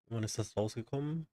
Wann ist das rausgekommen?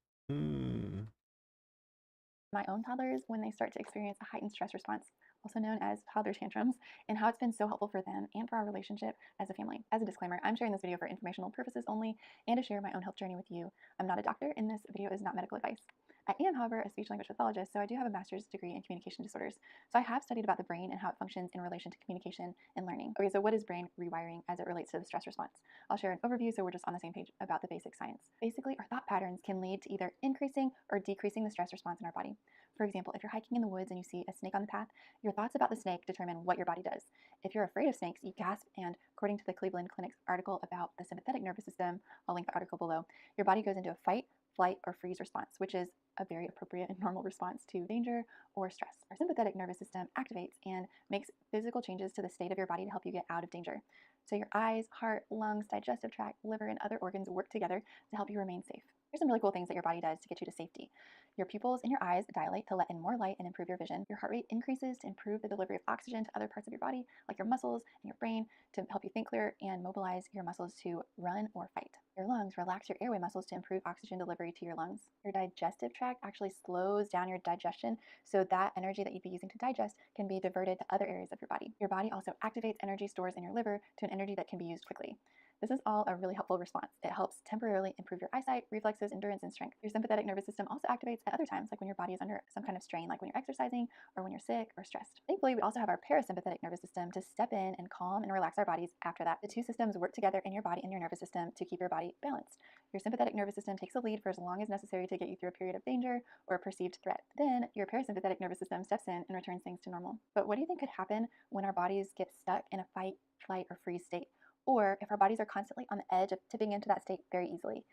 my own toddlers when they start to experience a heightened stress response, also known as toddler tantrums, and how it's been so helpful for them and for our relationship as a family. As a disclaimer, I'm sharing this video for informational purposes only and to share my own health journey with you. I'm not a doctor, and this video is not medical advice. I am, however, a speech language pathologist, so I do have a master's degree in communication disorders. So I have studied about the brain and how it functions in relation to communication and learning. Okay, so what is brain rewiring as it relates to the stress response? I'll share an overview so we're just on the same page about the basic science. Basically, our thought patterns can lead to either increasing or decreasing the stress response in our body. For example, if you're hiking in the woods and you see a snake on the path, your thoughts about the snake determine what your body does. If you're afraid of snakes, you gasp, and according to the Cleveland Clinic's article about the sympathetic nervous system, I'll link the article below, your body goes into a fight, flight, or freeze response, which is a very appropriate and normal response to danger or stress. Our sympathetic nervous system activates and makes physical changes to the state of your body to help you get out of danger. So your eyes, heart, lungs, digestive tract, liver, and other organs work together to help you remain safe. Here's some really cool things that your body does to get you to safety. Your pupils in your eyes dilate to let in more light and improve your vision. Your heart rate increases to improve the delivery of oxygen to other parts of your body, like your muscles and your brain, to help you think clearer and mobilize your muscles to run or fight. Your lungs relax your airway muscles to improve oxygen delivery to your lungs. Your digestive tract actually slows down your digestion, so that energy that you'd be using to digest can be diverted to other areas of your body. Your body also activates energy stores in your liver to an energy that can be used quickly. This is all a really helpful response. It helps temporarily improve your eyesight, reflexes, endurance, and strength. Your sympathetic nervous system also activates at other times, like when your body is under some kind of strain, like when you're exercising or when you're sick or stressed. Thankfully, we also have our parasympathetic nervous system to step in and calm and relax our bodies after that. The two systems work together in your body and your nervous system to keep your body balanced. Your sympathetic nervous system takes the lead for as long as necessary to get you through a period of danger or a perceived threat. Then your parasympathetic nervous system steps in and returns things to normal. But what do you think could happen when our bodies get stuck in a fight, flight, or freeze state? Or if our bodies are constantly on the edge of tipping into that state very easily?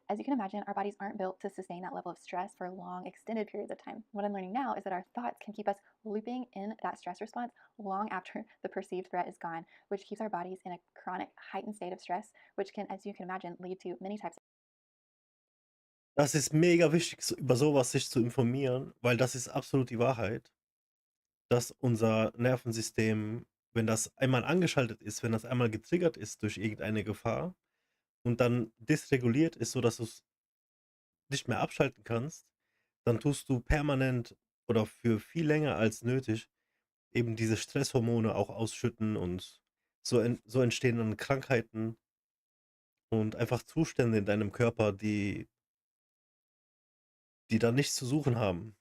As you can imagine, our bodies aren't built to sustain that level of stress for long, extended periods of time. What I'm learning now is that our thoughts can keep us looping in that stress response long after the perceived threat is gone, which keeps our bodies in a chronic, heightened state of stress, which can, as you can imagine, lead to many types. Das ist mega wichtig, über sowas sich zu informieren, weil das ist absolut die Wahrheit, dass unser Nervensystem, wenn das einmal angeschaltet ist, wenn das einmal getriggert ist durch irgendeine Gefahr und dann dysreguliert ist, sodass du es nicht mehr abschalten kannst, dann tust du permanent oder für viel länger als nötig eben diese Stresshormone auch ausschütten und so entstehen dann Krankheiten und einfach Zustände in deinem Körper, die da nichts zu suchen haben,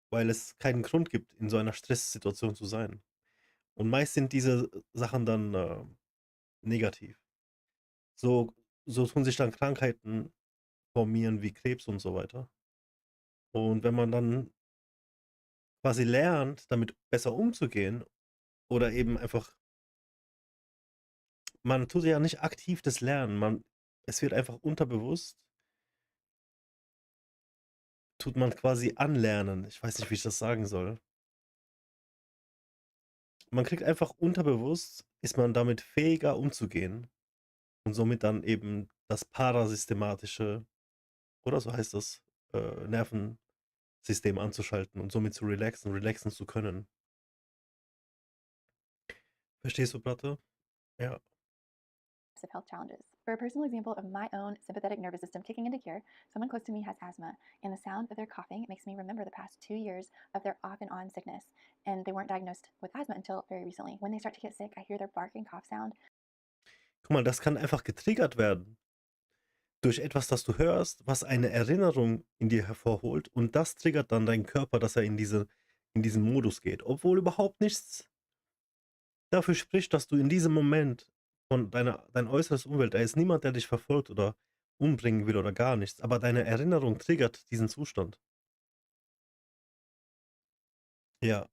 weil es keinen Grund gibt, in so einer Stresssituation zu sein. Und meist sind diese Sachen dann negativ. So tun sich dann Krankheiten formieren wie Krebs und so weiter. Und wenn man dann quasi lernt, damit besser umzugehen oder eben einfach, man tut ja nicht aktiv das Lernen, es wird einfach unterbewusst, tut man quasi anlernen. Ich weiß nicht, wie ich das sagen soll. Man kriegt einfach unterbewusst, ist man damit fähiger umzugehen und somit dann eben das parasystematische, oder so heißt das, Nervensystem anzuschalten und somit zu relaxen zu können. Verstehst du, Platte? Ja. Of health challenges. For a personal example of my own sympathetic nervous system kicking into gear, someone close to me has asthma, and the sound of their coughing makes me remember the past 2 years of their off and on sickness, and they weren't diagnosed with asthma until very recently. When they start to get sick, I hear their barking cough sound. Guck mal, das kann einfach getriggert werden durch etwas, das du hörst, was eine Erinnerung in dir hervorholt, und das triggert dann deinen Körper, dass er in diesen Modus geht, obwohl überhaupt nichts dafür spricht, dass du in diesem Moment von dein äußeres Umwelt, da ist niemand, der dich verfolgt oder umbringen will oder gar nichts, aber deine Erinnerung triggert diesen Zustand. Ja.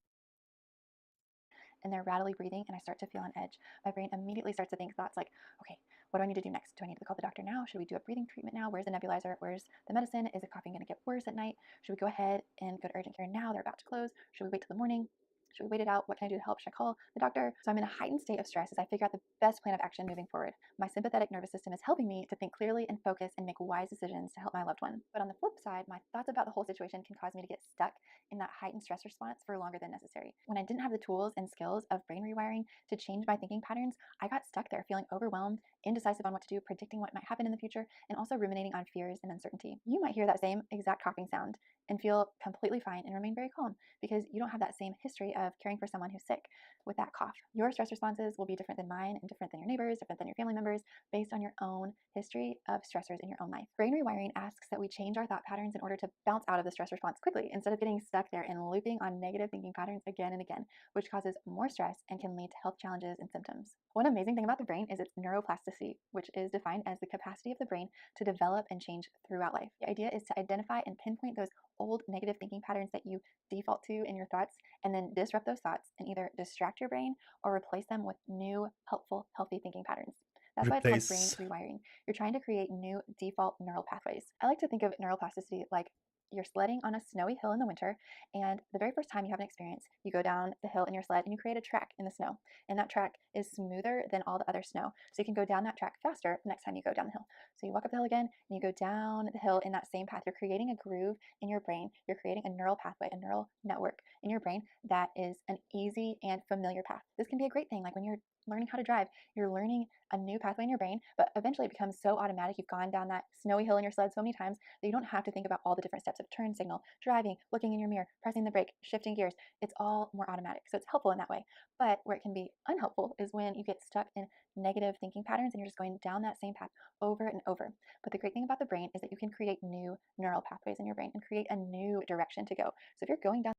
And they're rattly breathing, and I start to feel on edge. My brain immediately starts to think thoughts like, okay, what do I need to do next? Do I need to call the doctor now? Should we do a breathing treatment now? Where's the nebulizer? Where's the medicine? Is the coughing going to get worse at night? Should we go ahead and go to urgent care now? They're about to close. Should we wait till the morning? Should we wait it out? What can I do to help? Should I call the doctor? So I'm in a heightened state of stress as I figure out the best plan of action moving forward. My sympathetic nervous system is helping me to think clearly and focus and make wise decisions to help my loved one. But on the flip side, my thoughts about the whole situation can cause me to get stuck in that heightened stress response for longer than necessary. When I didn't have the tools and skills of brain rewiring to change my thinking patterns, I got stuck there feeling overwhelmed, indecisive on what to do, predicting what might happen in the future, and also ruminating on fears and uncertainty. You might hear that same exact coughing sound and feel completely fine and remain very calm because you don't have that same history of caring for someone who's sick with that cough. Your stress responses will be different than mine and different than your neighbors, different than your family members, based on your own history of stressors in your own life. Brain rewiring asks that we change our thought patterns in order to bounce out of the stress response quickly instead of getting stuck there and looping on negative thinking patterns again and again, which causes more stress and can lead to health challenges and symptoms. One amazing thing about the brain is its neuroplasticity, which is defined as the capacity of the brain to develop and change throughout life. The idea is to identify and pinpoint those old negative thinking patterns that you default to in your thoughts, and then disrupt those thoughts and either distract your brain or replace them with new, helpful, healthy thinking patterns. That's why it's called brain Replace. rewiring. You're trying to create new default neural pathways. I like to think of neuroplasticity like you're sledding on a snowy hill in the winter, and the very first time you have an experience, you go down the hill in your sled and you create a track in the snow. And that track is smoother than all the other snow. So you can go down that track faster the next time you go down the hill. So you walk up the hill again and you go down the hill in that same path. You're creating a groove in your brain. You're creating a neural pathway, a neural network in your brain that is an easy and familiar path. This can be a great thing. Like when you're learning how to drive, you're learning a new pathway in your brain, but eventually it becomes so automatic. You've gone down that snowy hill in your sled so many times that you don't have to think about all the different steps of turn signal, driving, looking in your mirror, pressing the brake, shifting gears. It's all more automatic. So it's helpful in that way. But where it can be unhelpful is when you get stuck in negative thinking patterns and you're just going down that same path over and over. But the great thing about the brain is that you can create new neural pathways in your brain and create a new direction to go. So if you're going down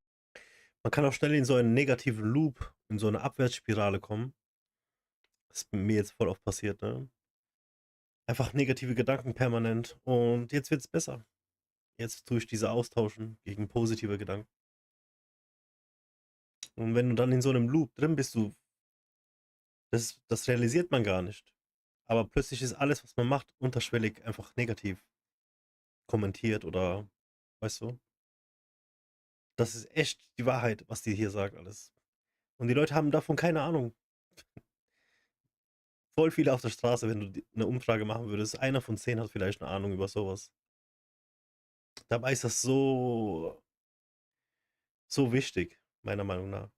Man kann auch schnell in so einen negativen Loop, in so eine Abwärtsspirale kommen. Das ist mir jetzt voll oft passiert, ne? Einfach negative Gedanken permanent. Und jetzt wird's besser. Jetzt tue ich diese austauschen gegen positive Gedanken. Und wenn du dann in so einem Loop drin bist, das realisiert man gar nicht. Aber plötzlich ist alles, was man macht, unterschwellig einfach negativ kommentiert oder, weißt du? Das ist echt die Wahrheit, was die hier sagt alles. Und die Leute haben davon keine Ahnung. Voll viele auf der Straße, wenn du eine Umfrage machen würdest, einer von 10 hat vielleicht eine Ahnung über sowas. Dabei ist das so wichtig, meiner Meinung nach.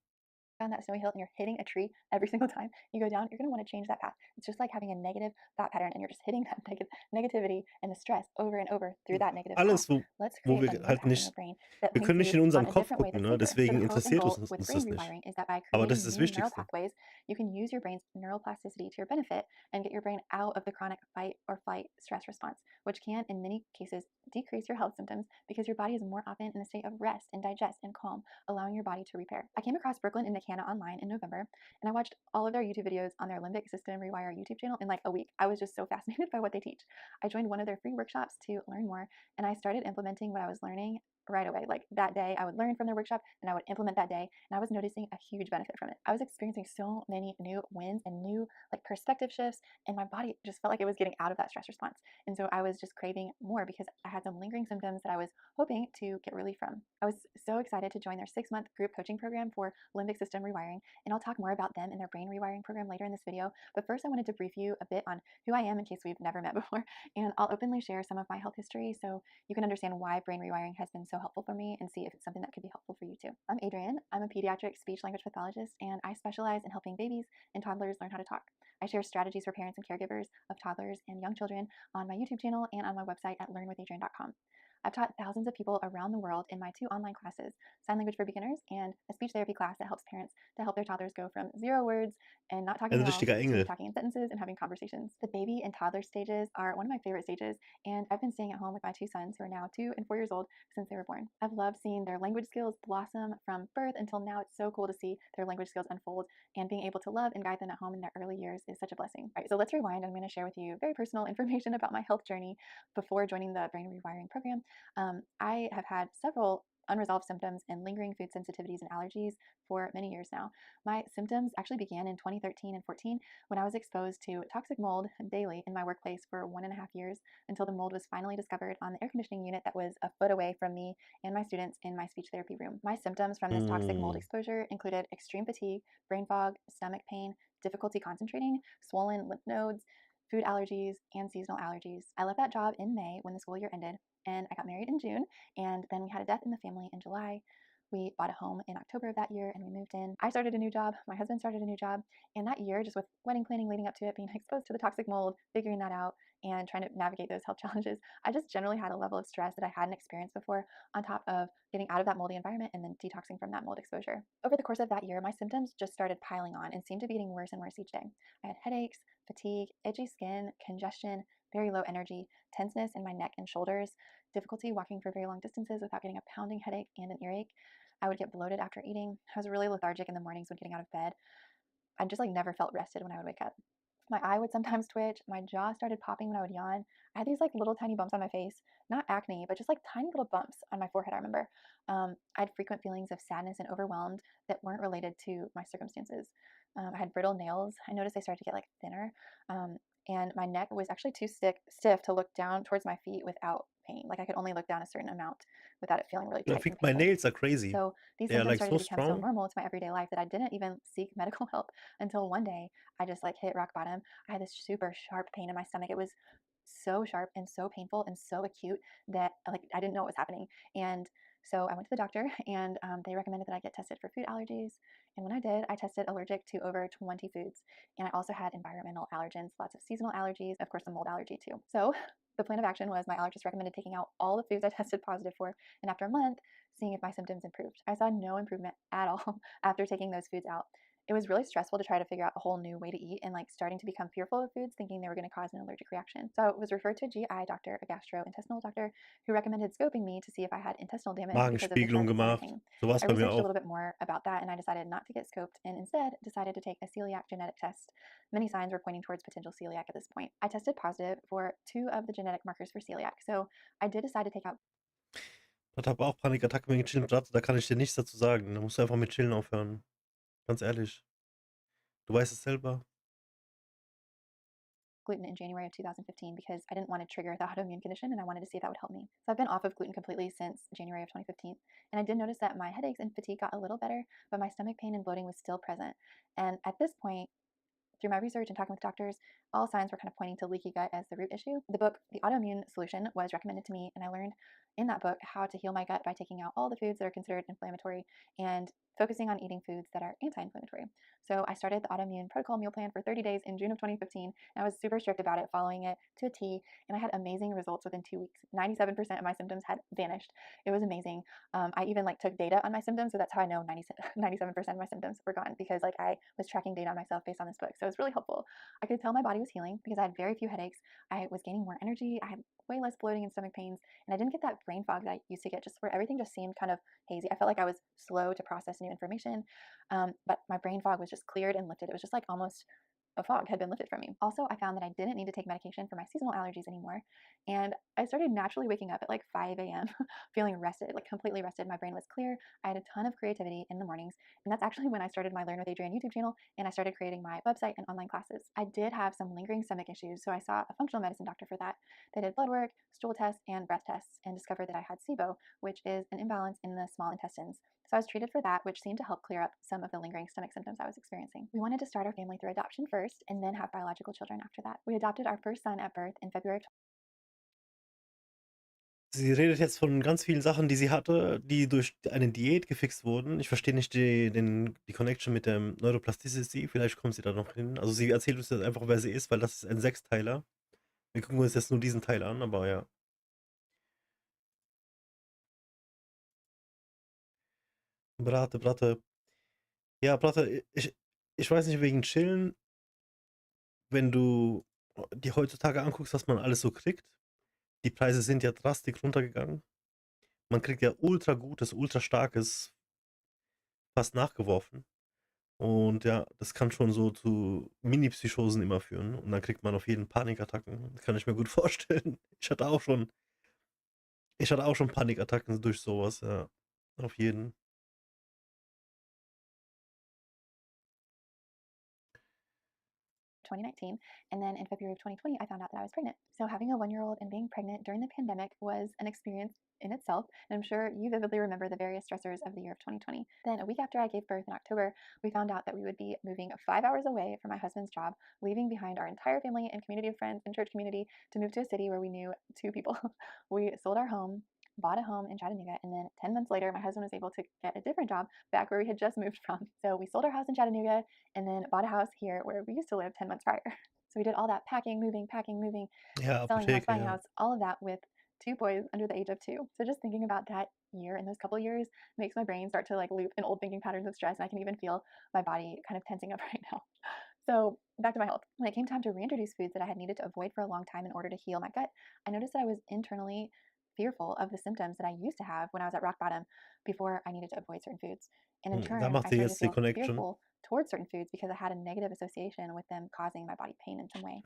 down that snowy hill and you're hitting a tree every single time you go down, you're going to want to change that path. It's just like having a negative thought pattern and you're just hitting that negativity and the stress over and over through that negative path. Alles, Let's wo create a wir new halt path in your nicht, brain that wir links können nicht you in unseren on a Kopf different way gucken, that's ne? safer. So Deswegen the hope and interessiert goal uns with das brain nicht. rewiring is that by Aber das ist creating das new neural Wichtigste. pathways, you can use your brain's neuroplasticity to your benefit and get your brain out of the chronic fight or flight stress response, which can, in many cases, decrease your health symptoms because your body is more often in a state of rest and digest and calm, allowing your body to repair. I came across Brooklyn and McKenna online in November, and I watched all of their YouTube videos on their limbic system rewire YouTube channel in like a week. I was just so fascinated by what they teach. I joined one of their free workshops to learn more, and I started implementing what I was learning right away. Like that day, I would learn from their workshop and I would implement that day, and I was noticing a huge benefit from it. I was experiencing so many new wins and new like perspective shifts, and my body just felt like it was getting out of that stress response. And so I was just craving more because I had some lingering symptoms that I was hoping to get relief from. I was so excited to join their 6-month group coaching program for limbic system rewiring, and I'll talk more about them and their brain rewiring program later in this video. But first, I wanted to brief you a bit on who I am in case we've never met before, and I'll openly share some of my health history so you can understand why brain rewiring has been so helpful for me and see if it's something that could be helpful for you too. I'm Adrienne. I'm a pediatric speech language pathologist, and I specialize in helping babies and toddlers learn how to talk. I share strategies for parents and caregivers of toddlers and young children on my YouTube channel and on my website at learnwithadrienne.com. I've taught thousands of people around the world in my 2 online classes, Sign Language for Beginners and a speech therapy class that helps parents to help their toddlers go from 0 words and not talking Ein at all richtiger to Engel. talking in sentences and having conversations. The baby and toddler stages are one of my favorite stages, and I've been staying at home with my 2 sons who are now 2 and 4 years old since they were born. I've loved seeing their language skills blossom from birth until now. It's so cool to see their language skills unfold, and being able to love and guide them at home in their early years is such a blessing. All right, so let's rewind. I'm going to share with you very personal information about my health journey before joining the brain rewiring program. I have had several unresolved symptoms and lingering food sensitivities and allergies for many years now. My symptoms actually began in 2013 and 14 when I was exposed to toxic mold daily in my workplace for 1.5 years until the mold was finally discovered on the air conditioning unit that was a foot away from me and my students in my speech therapy room. My symptoms from this toxic mold exposure included extreme fatigue, brain fog, stomach pain, difficulty concentrating, swollen lymph nodes, food allergies, and seasonal allergies. I left that job in May when the school year ended, and I got married in June, and then we had a death in the family in July. We bought a home in October of that year and we moved in. I started a new job, my husband started a new job, and that year, just with wedding planning leading up to it, being exposed to the toxic mold, figuring that out, and trying to navigate those health challenges, I just generally had a level of stress that I hadn't experienced before, on top of getting out of that moldy environment and then detoxing from that mold exposure. Over the course of that year, my symptoms just started piling on and seemed to be getting worse and worse each day. I had headaches, fatigue, itchy skin, congestion, very low energy, tenseness in my neck and shoulders, difficulty walking for very long distances without getting a pounding headache and an earache. I would get bloated after eating. I was really lethargic in the mornings when getting out of bed. I just like never felt rested when I would wake up. My eye would sometimes twitch. My jaw started popping when I would yawn. I had these like little tiny bumps on my face, not acne, but just like tiny little bumps on my forehead. I remember I had frequent feelings of sadness and overwhelmed that weren't related to my circumstances. I had brittle nails. I noticed they started to get like thinner, and my neck was actually too stiff to look down towards my feet without pain. Like I could only look down a certain amount without it feeling really I tight think and my painful. nails are crazy. So these They are symptoms like started so to become so strong. normal to my everyday life that I didn't even seek medical help until one day I just like hit rock bottom. I had this super sharp pain in my stomach. It was so sharp and so painful and so acute that like I didn't know what was happening. And so I went to the doctor and they recommended that I get tested for food allergies. And when I did, I tested allergic to over 20 foods. And I also had environmental allergens, lots of seasonal allergies, of course, a mold allergy too. So the plan of action was my allergist recommended taking out all the foods I tested positive for. And after a month, seeing if my symptoms improved. I saw no improvement at all after taking those foods out. It was really stressful to try to figure out a whole new way to eat and like starting to become fearful of foods, thinking they were going to cause an allergic reaction. So I was referred to a GI doctor, a gastrointestinal doctor, who recommended scoping me to see if I had intestinal damage because of the Magenspiegelung sharp stomach gemacht. pain. So war es I bei mir researched a auch. little bit more about that and I decided not to get scoped and instead decided to take a celiac genetic test. Many signs were pointing towards potential celiac at this point. I tested positive for 2 of the genetic markers for celiac. So I did decide to take out Ich habe auch Panikattacken wegen Chillen. Da kann ich dir nichts dazu sagen. Da musst du einfach mit Chillen aufhören. Ganz ehrlich. Du weißt es selber. gluten in January of 2015 because I didn't want to trigger the autoimmune condition and I wanted to see if that would help me. So I've been off of gluten completely since January of 2015. And I did notice that my headaches and fatigue got a little better, but my stomach pain and bloating was still present. And at this point, through my research and talking with doctors, all signs were kind of pointing to leaky gut as the root issue. The book, The Autoimmune Solution, was recommended to me, and I learned in that book how to heal my gut by taking out all the foods that are considered inflammatory and focusing on eating foods that are anti inflammatory. So I started the autoimmune protocol meal plan for 30 days in June of 2015, and I was super strict about it, following it to a T, and I had amazing results within 2 weeks. 97% of my symptoms had vanished. It was amazing. I even like took data on my symptoms, so that's how I know 97% of my symptoms were gone because like I was tracking data on myself based on this book. So it was really helpful. I could tell my body was healing because I had very few headaches. I was gaining more energy. I had way less bloating and stomach pains, and I didn't get that brain fog that I used to get, just where everything just seemed kind of hazy. I felt like I was slow to process new information, but my brain fog was just cleared and lifted. It was just like almost a fog had been lifted from me. Also, I found that I didn't need to take medication for my seasonal allergies anymore. And I started naturally waking up at like 5 a.m., feeling rested, like completely rested. My brain was clear. I had a ton of creativity in the mornings. And that's actually when I started my Learn with Adrienne YouTube channel and I started creating my website and online classes. I did have some lingering stomach issues, so I saw a functional medicine doctor for that. They did blood work, stool tests, and breath tests and discovered that I had SIBO, which is an imbalance in the small intestines. So I was treated for that, which seemed to help clear up some of the lingering stomach symptoms I was experiencing. We wanted to start our family through adoption first and then have biological children after that. We adopted our first son at birth in February of Sie redet jetzt von ganz vielen Sachen, die sie hatte, die durch eine Diät gefixt wurden. Ich verstehe nicht die Connection mit der Neuroplasticity. Vielleicht kommt sie da noch hin. Also sie erzählt uns jetzt einfach, wer sie ist, weil das ist ein Sechsteiler. Wir gucken uns jetzt nur diesen Teil an, aber ja. Brate. Ja, Brate, ich weiß nicht, wegen Chillen, wenn du dir heutzutage anguckst, was man alles so kriegt. Die Preise sind ja drastisch runtergegangen. Man kriegt ja ultra gutes, ultra starkes fast nachgeworfen. Und ja, das kann schon so zu Mini-Psychosen immer führen. Und dann kriegt man auf jeden Panikattacken. Das kann ich mir gut vorstellen. Ich hatte auch schon Panikattacken durch sowas, ja. Auf jeden. 2019. And then in February of 2020, I found out that I was pregnant. So having a 1-year-old and being pregnant during the pandemic was an experience in itself. And I'm sure you vividly remember the various stressors of the year of 2020. Then a week after I gave birth in October, we found out that we would be moving 5 hours away from my husband's job, leaving behind our entire family and community of friends and church community to move to a city where we knew 2 people. We sold our home, bought a home in Chattanooga, and then 10 months later, my husband was able to get a different job back where we had just moved from. So we sold our house in Chattanooga and then bought a house here where we used to live 10 months prior. So we did all that packing, moving, Ja, selling a house, Apotheke, buying a ja. house, all of that with 2 boys under the age of 2. So just thinking about that year and those couple years makes my brain start to like loop in old thinking patterns of stress. And I can even feel my body kind of tensing up right now. So back to my health. When it came time to reintroduce foods that I had needed to avoid for a long time in order to heal my gut, I noticed that I was internally fearful of the symptoms that I used to have when I was at rock bottom before I needed to avoid certain foods. And in Da turn, macht I sie started to jetzt die feel Connection. fearful towards certain foods because I had a negative association with them causing my body pain in some way.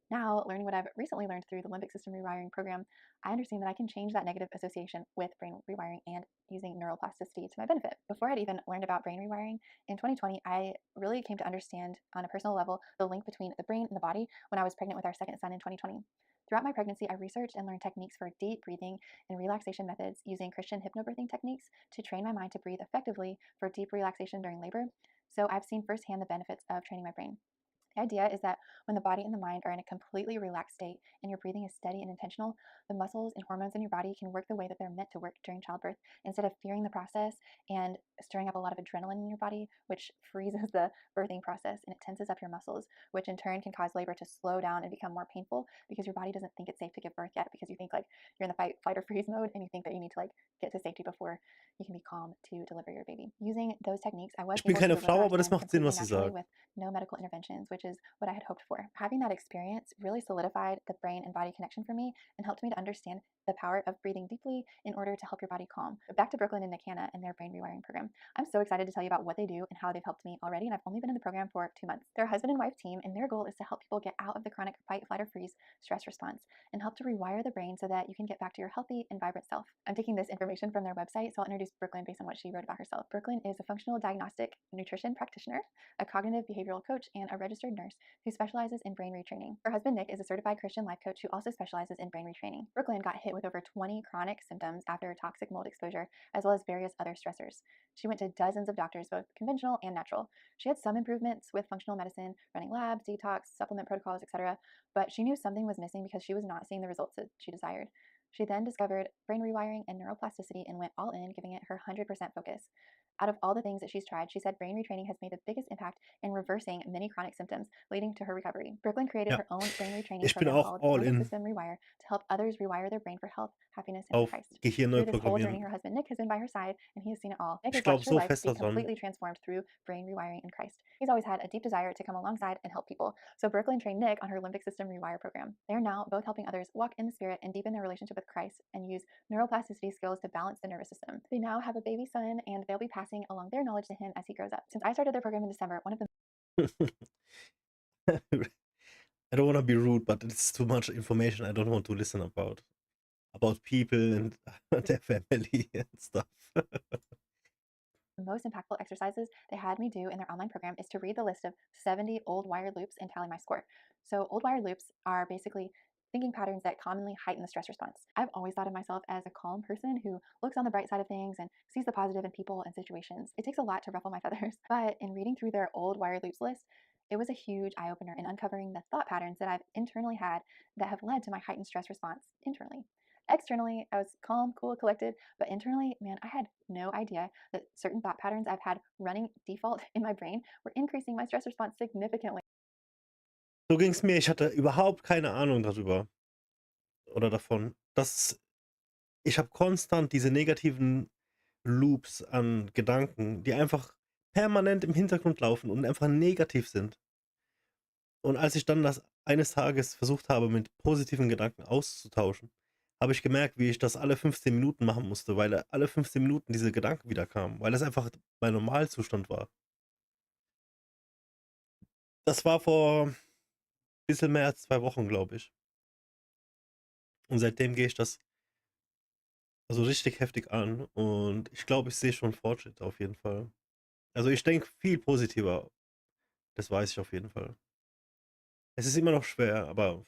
Now, learning what I've recently learned through the limbic system rewiring program, I understand that I can change that negative association with brain rewiring and using neuroplasticity to my benefit. Before I'd even learned about brain rewiring, in 2020, I really came to understand on a personal level the link between the brain and the body when I was pregnant with our second son in 2020. Throughout my pregnancy, I researched and learned techniques for deep breathing and relaxation methods using Christian hypnobirthing techniques to train my mind to breathe effectively for deep relaxation during labor. So I've seen firsthand the benefits of training my brain. The idea is that when the body and the mind are in a completely relaxed state and your breathing is steady and intentional, the muscles and hormones in your body can work the way that they're meant to work during childbirth instead of fearing the process and stirring up a lot of adrenaline in your body, which freezes the birthing process and it tenses up your muscles, which in turn can cause labor to slow down and become more painful because your body doesn't think it's safe to give birth yet because you think like you're in the fight, flight, or freeze mode and you think that you need to like get to safety before you can be calm to deliver your baby. Using those techniques, I was Ich bin able to keine deliver Frau, our aber das son macht Sinn, completely was sie naturally sagt. with no medical interventions, which is what I had hoped for. Having that experience really solidified the brain and body connection for me and helped me to understand the power of breathing deeply in order to help your body calm. Back to Brooklyn and Nakana and their brain rewiring program. I'm so excited to tell you about what they do and how they've helped me already, and I've only been in the program for 2 months. They're a husband and wife team, and their goal is to help people get out of the chronic fight, flight, or freeze stress response and help to rewire the brain so that you can get back to your healthy and vibrant self. I'm taking this information from their website, so I'll introduce Brooklyn based on what she wrote about herself. Brooklyn is a functional diagnostic nutrition practitioner, a cognitive behavioral coach, and a registered nurse who specializes in brain retraining. Her husband, Nick, is a certified Christian life coach who also specializes in brain retraining. Brooklyn got hit with over 20 chronic symptoms after toxic mold exposure, as well as various other stressors. She went to dozens of doctors, both conventional and natural. She had some improvements with functional medicine, running labs, detox, supplement protocols, etc., but she knew something was missing because she was not seeing the results that she desired. She then discovered brain rewiring and neuroplasticity and went all in, giving it her 100% focus. Out of all the things that she's tried, she said brain retraining has made the biggest impact in reversing many chronic symptoms, leading to her recovery. Brooklyn created Ja, her own brain retraining ich bin program auch called all Limbic in System Rewire to help others rewire their brain for health, happiness, and for auf Christ. Gehirn neu Through this whole journey, programmieren. her husband Nick has been by her side, and he has seen it all. Nick Ich has glaube watched her so life fest be daran. completely transformed through brain rewiring in Christ. He's always had a deep desire to come alongside and help people, so Brooklyn trained Nick on her Limbic System Rewire program. They are now both helping others walk in the Spirit and deepen their relationship with Christ and use neuroplasticity skills to balance the nervous system. They now have a baby son, and they'll be passing along their knowledge to him as he grows up. Since I started their program in December, one of the I don't want to be rude, but it's too much information I don't want to listen about people and their family and stuff. most impactful exercises they had me do in their online program is to read the list of 70 old wired loops and tally my score. So, old wired loops are basically thinking patterns that commonly heighten the stress response. I've always thought of myself as a calm person who looks on the bright side of things and sees the positive in people and situations. It takes a lot to ruffle my feathers, but in reading through their old wired loops list, it was a huge eye opener in uncovering the thought patterns that I've internally had that have led to my heightened stress response internally. Externally, I was calm, cool, collected, but internally, man, I had no idea that certain thought patterns I've had running default in my brain were increasing my stress response significantly. So ging es mir. Ich hatte überhaupt keine Ahnung darüber oder davon. Ich habe konstant diese negativen Loops an Gedanken, die einfach permanent im Hintergrund laufen und einfach negativ sind. Und als ich dann das eines Tages versucht habe, mit positiven Gedanken auszutauschen, habe ich gemerkt, wie ich das alle 15 Minuten machen musste, weil alle 15 Minuten diese Gedanken wieder kamen, weil das einfach mein Normalzustand war. Das war vor ein bisschen mehr als 2 Wochen, glaube ich. Und seitdem gehe ich das also richtig heftig an und ich glaube, ich sehe schon Fortschritte auf jeden Fall. Also ich denke viel positiver, das weiß ich auf jeden Fall. Es ist immer noch schwer, aber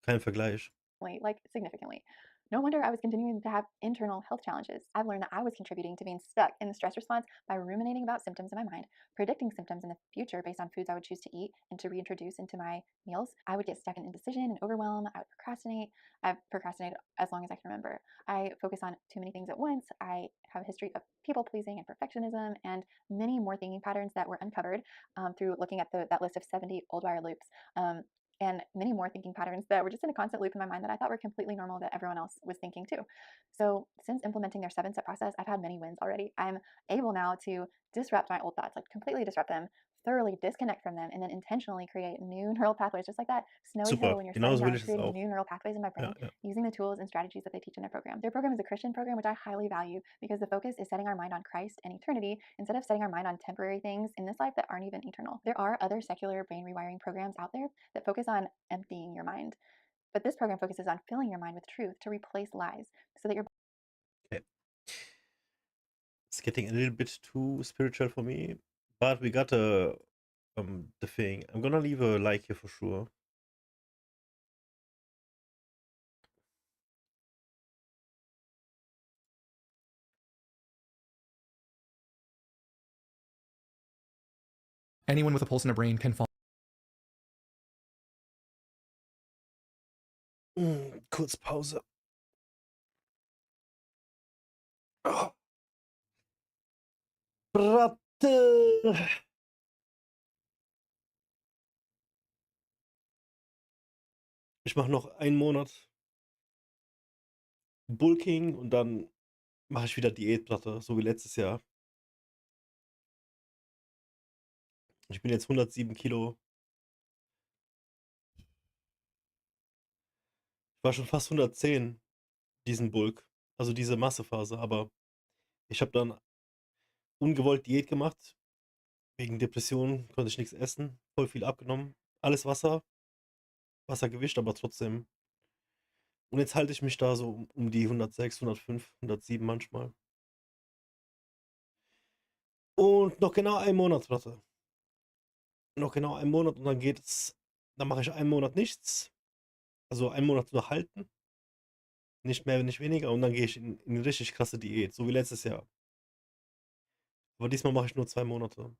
kein Vergleich. Like significantly. No wonder I was continuing to have internal health challenges. I've learned that I was contributing to being stuck in the stress response by ruminating about symptoms in my mind, predicting symptoms in the future based on foods I would choose to eat and to reintroduce into my meals. I would get stuck in indecision and overwhelm. I would procrastinate. I've procrastinated as long as I can remember. I focus on too many things at once. I have a history of people pleasing and perfectionism and many more thinking patterns that were uncovered through looking at that list of 70 old wire loops. And many more thinking patterns that were just in a constant loop in my mind that I thought were completely normal that everyone else was thinking too. So, since implementing their 7-step process, I've had many wins already. I'm able now to disrupt my old thoughts, like completely disrupt them, thoroughly disconnect from them and then intentionally create new neural pathways, just like that snowy hill Super, when you're genauso sliding will down, ich es creating auch. new neural pathways in my brain Ja, ja. using the tools and strategies that they teach in their program. Their program is a Christian program, which I highly value because the focus is setting our mind on Christ and eternity instead of setting our mind on temporary things in this life that aren't even eternal. There are other secular brain rewiring programs out there that focus on emptying your mind, but this program focuses on filling your mind with truth to replace lies so that your Okay. It's getting a little bit too spiritual for me, but we got the thing. I'm gonna leave a like here for sure. Anyone with a pulse in a brain can fall. Kurz Pause. Oh. Bratte. Ich mache noch einen Monat Bulking und dann mache ich wieder Diätplatte, so wie letztes Jahr. Ich bin jetzt 107 Kilo. Ich war schon fast 110, diesen Bulk, also diese Massephase, aber ich habe dann ungewollt Diät gemacht. Wegen Depressionen konnte ich nichts essen, voll viel abgenommen. Alles Wasser, Wassergewicht, aber trotzdem. Und jetzt halte ich mich da so um die 106, 105, 107 manchmal. Und noch genau einen Monat, warte. Noch genau einen Monat und dann geht es. Dann mache ich einen Monat nichts. Also einen Monat nur halten. Nicht mehr, nicht weniger. Und dann gehe ich in eine richtig krasse Diät, so wie letztes Jahr. Aber diesmal mache ich nur 2 Monate.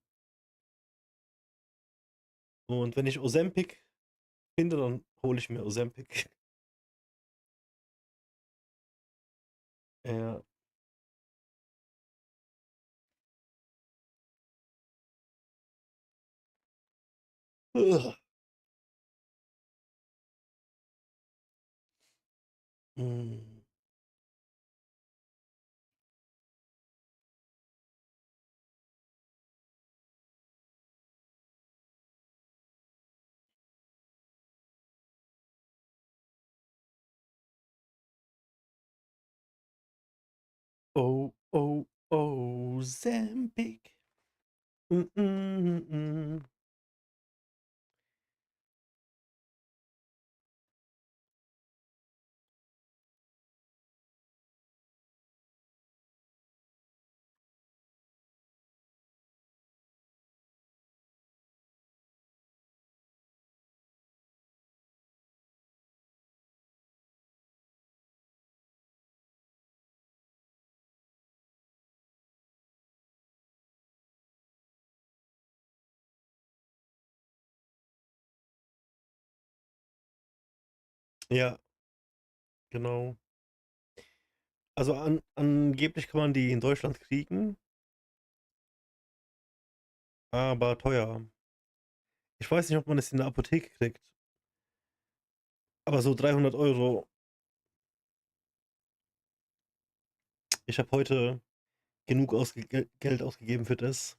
Und wenn ich Ozempic finde, dann hole ich mir Ozempic. Ja. Ugh. Mm. Oh, oh, Ozempic. Mm, mm, mm. Ja, genau. Also angeblich kann man die in Deutschland kriegen, aber teuer. Ich weiß nicht, ob man es in der Apotheke kriegt, aber so 300 Euro. Ich habe heute genug Geld ausgegeben für das.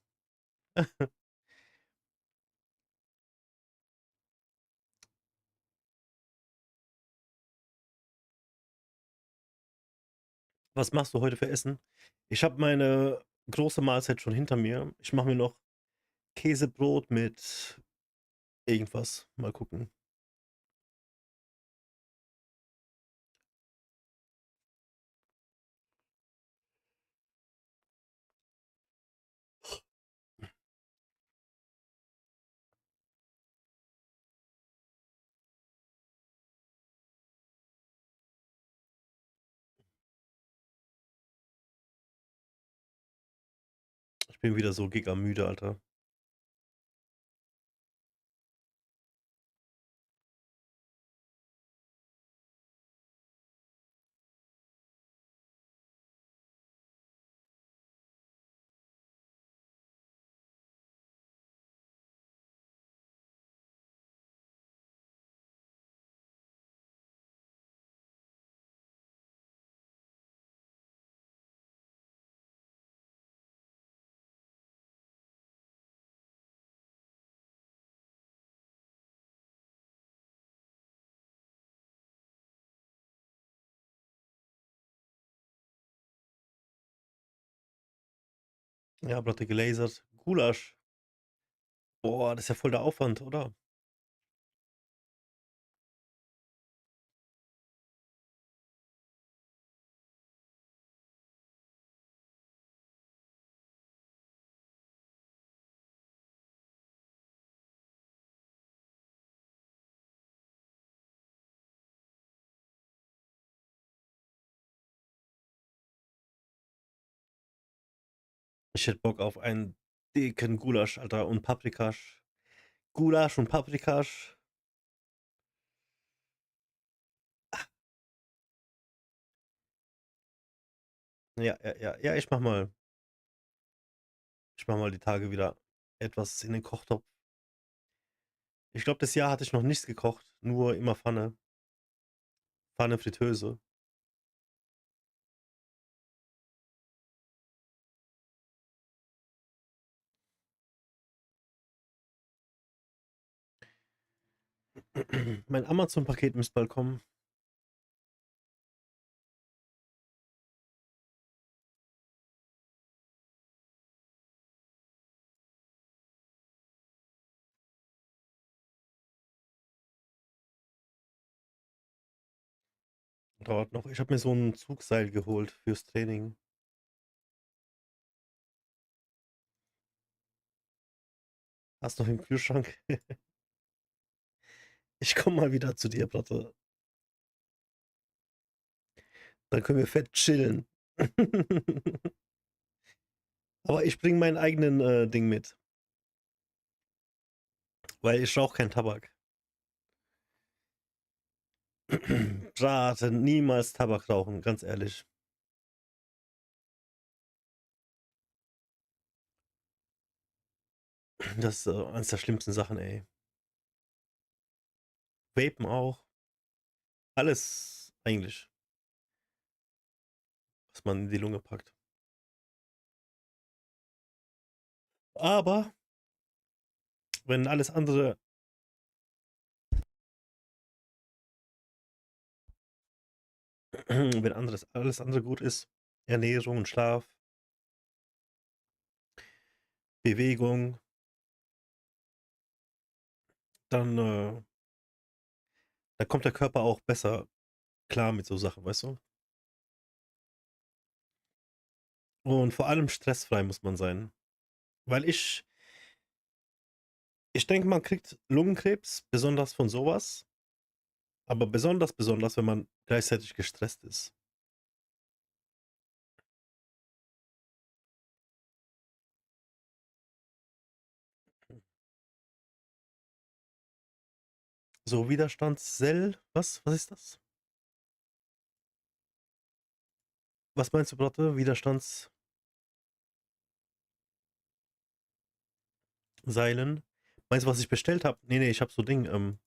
Was machst du heute für Essen? Ich habe meine große Mahlzeit schon hinter mir. Ich mache mir noch Käsebrot mit irgendwas. Mal gucken. Ich bin wieder so gigamüde, Alter. Ja, Platte gelasert. Gulasch. Boah, das ist ja voll der Aufwand, oder? Ich hätte Bock auf einen dicken Gulasch, Alter, und Paprikasch. Gulasch und Paprikasch. Ja, ja, ja, ja, ich mach mal die Tage wieder etwas in den Kochtopf. Ich glaube, das Jahr hatte ich noch nichts gekocht, nur immer Pfanne. Pfanne, Fritteuse. Mein Amazon-Paket müsste bald kommen. Dauert noch. Ich habe mir so ein Zugseil geholt fürs Training. Hast noch im Kühlschrank? Ich komme mal wieder zu dir, Platte. Dann können wir fett chillen. Aber ich bringe meinen eigenen Ding mit, weil ich rauche keinen Tabak. Rate niemals Tabak rauchen, ganz ehrlich. Das ist eines der schlimmsten Sachen, ey. Vapen auch. Alles eigentlich, was man in die Lunge packt. Aber wenn alles andere, wenn alles andere gut ist, Ernährung, Schlaf, Bewegung, dann, dann kommt der Körper auch besser klar mit so Sachen, weißt du? Und vor allem stressfrei muss man sein. Weil ich denke, man kriegt Lungenkrebs, besonders von sowas, aber besonders, wenn man gleichzeitig gestresst ist. So Widerstandszell, was ist das? Was meinst du, Brotte? Widerstandsseilen? Meinst du, was ich bestellt habe? Nee, ich habe so Ding,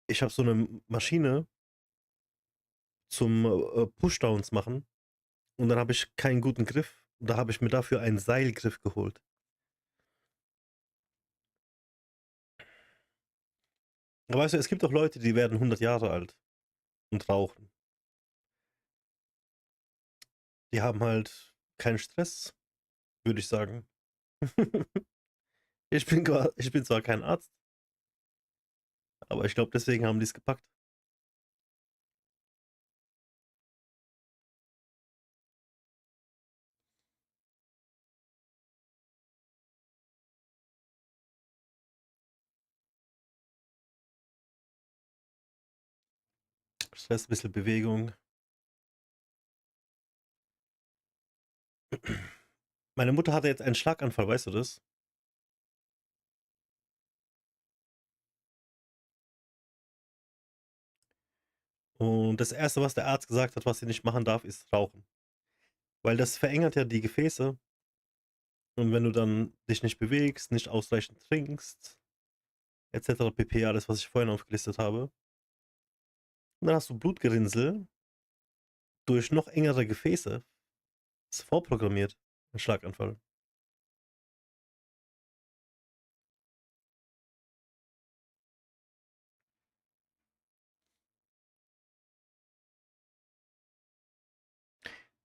ich habe so eine Maschine zum Pushdowns machen und dann habe ich keinen guten Griff. Da habe ich mir dafür einen Seilgriff geholt. Aber weißt du, es gibt auch Leute, die werden 100 Jahre alt und rauchen. Die haben halt keinen Stress, würde ich sagen. Ich bin zwar kein Arzt, aber ich glaube, deswegen haben die es gepackt. Stress, ein bisschen Bewegung. Meine Mutter hatte jetzt einen Schlaganfall, weißt du das? Und das Erste, was der Arzt gesagt hat, was sie nicht machen darf, ist rauchen. Weil das verengert ja die Gefäße. Und wenn du dann dich nicht bewegst, nicht ausreichend trinkst, etc. pp., alles, was ich vorhin aufgelistet habe, dann hast du Blutgerinnsel durch noch engere Gefäße. Das ist vorprogrammiert. Ein Schlaganfall.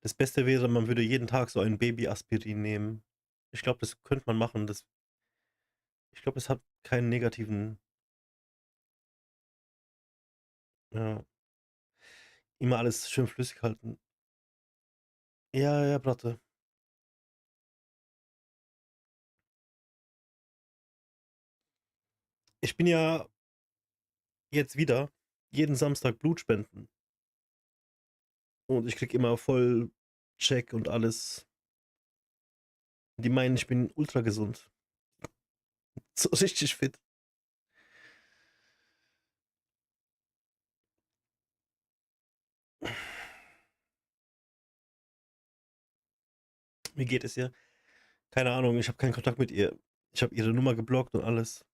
Das Beste wäre, man würde jeden Tag so ein Baby-Aspirin nehmen. Ich glaube, das könnte man machen. Ich glaube, es hat keinen negativen. Ja, immer alles schön flüssig halten. Ja, ja, Bratte. Ich bin ja jetzt wieder jeden Samstag Blutspenden. Und ich krieg immer voll Check und alles. Die meinen, ich bin ultra gesund. So richtig fit. Wie geht es ihr? Keine Ahnung, ich habe keinen Kontakt mit ihr. Ich habe ihre Nummer geblockt und alles.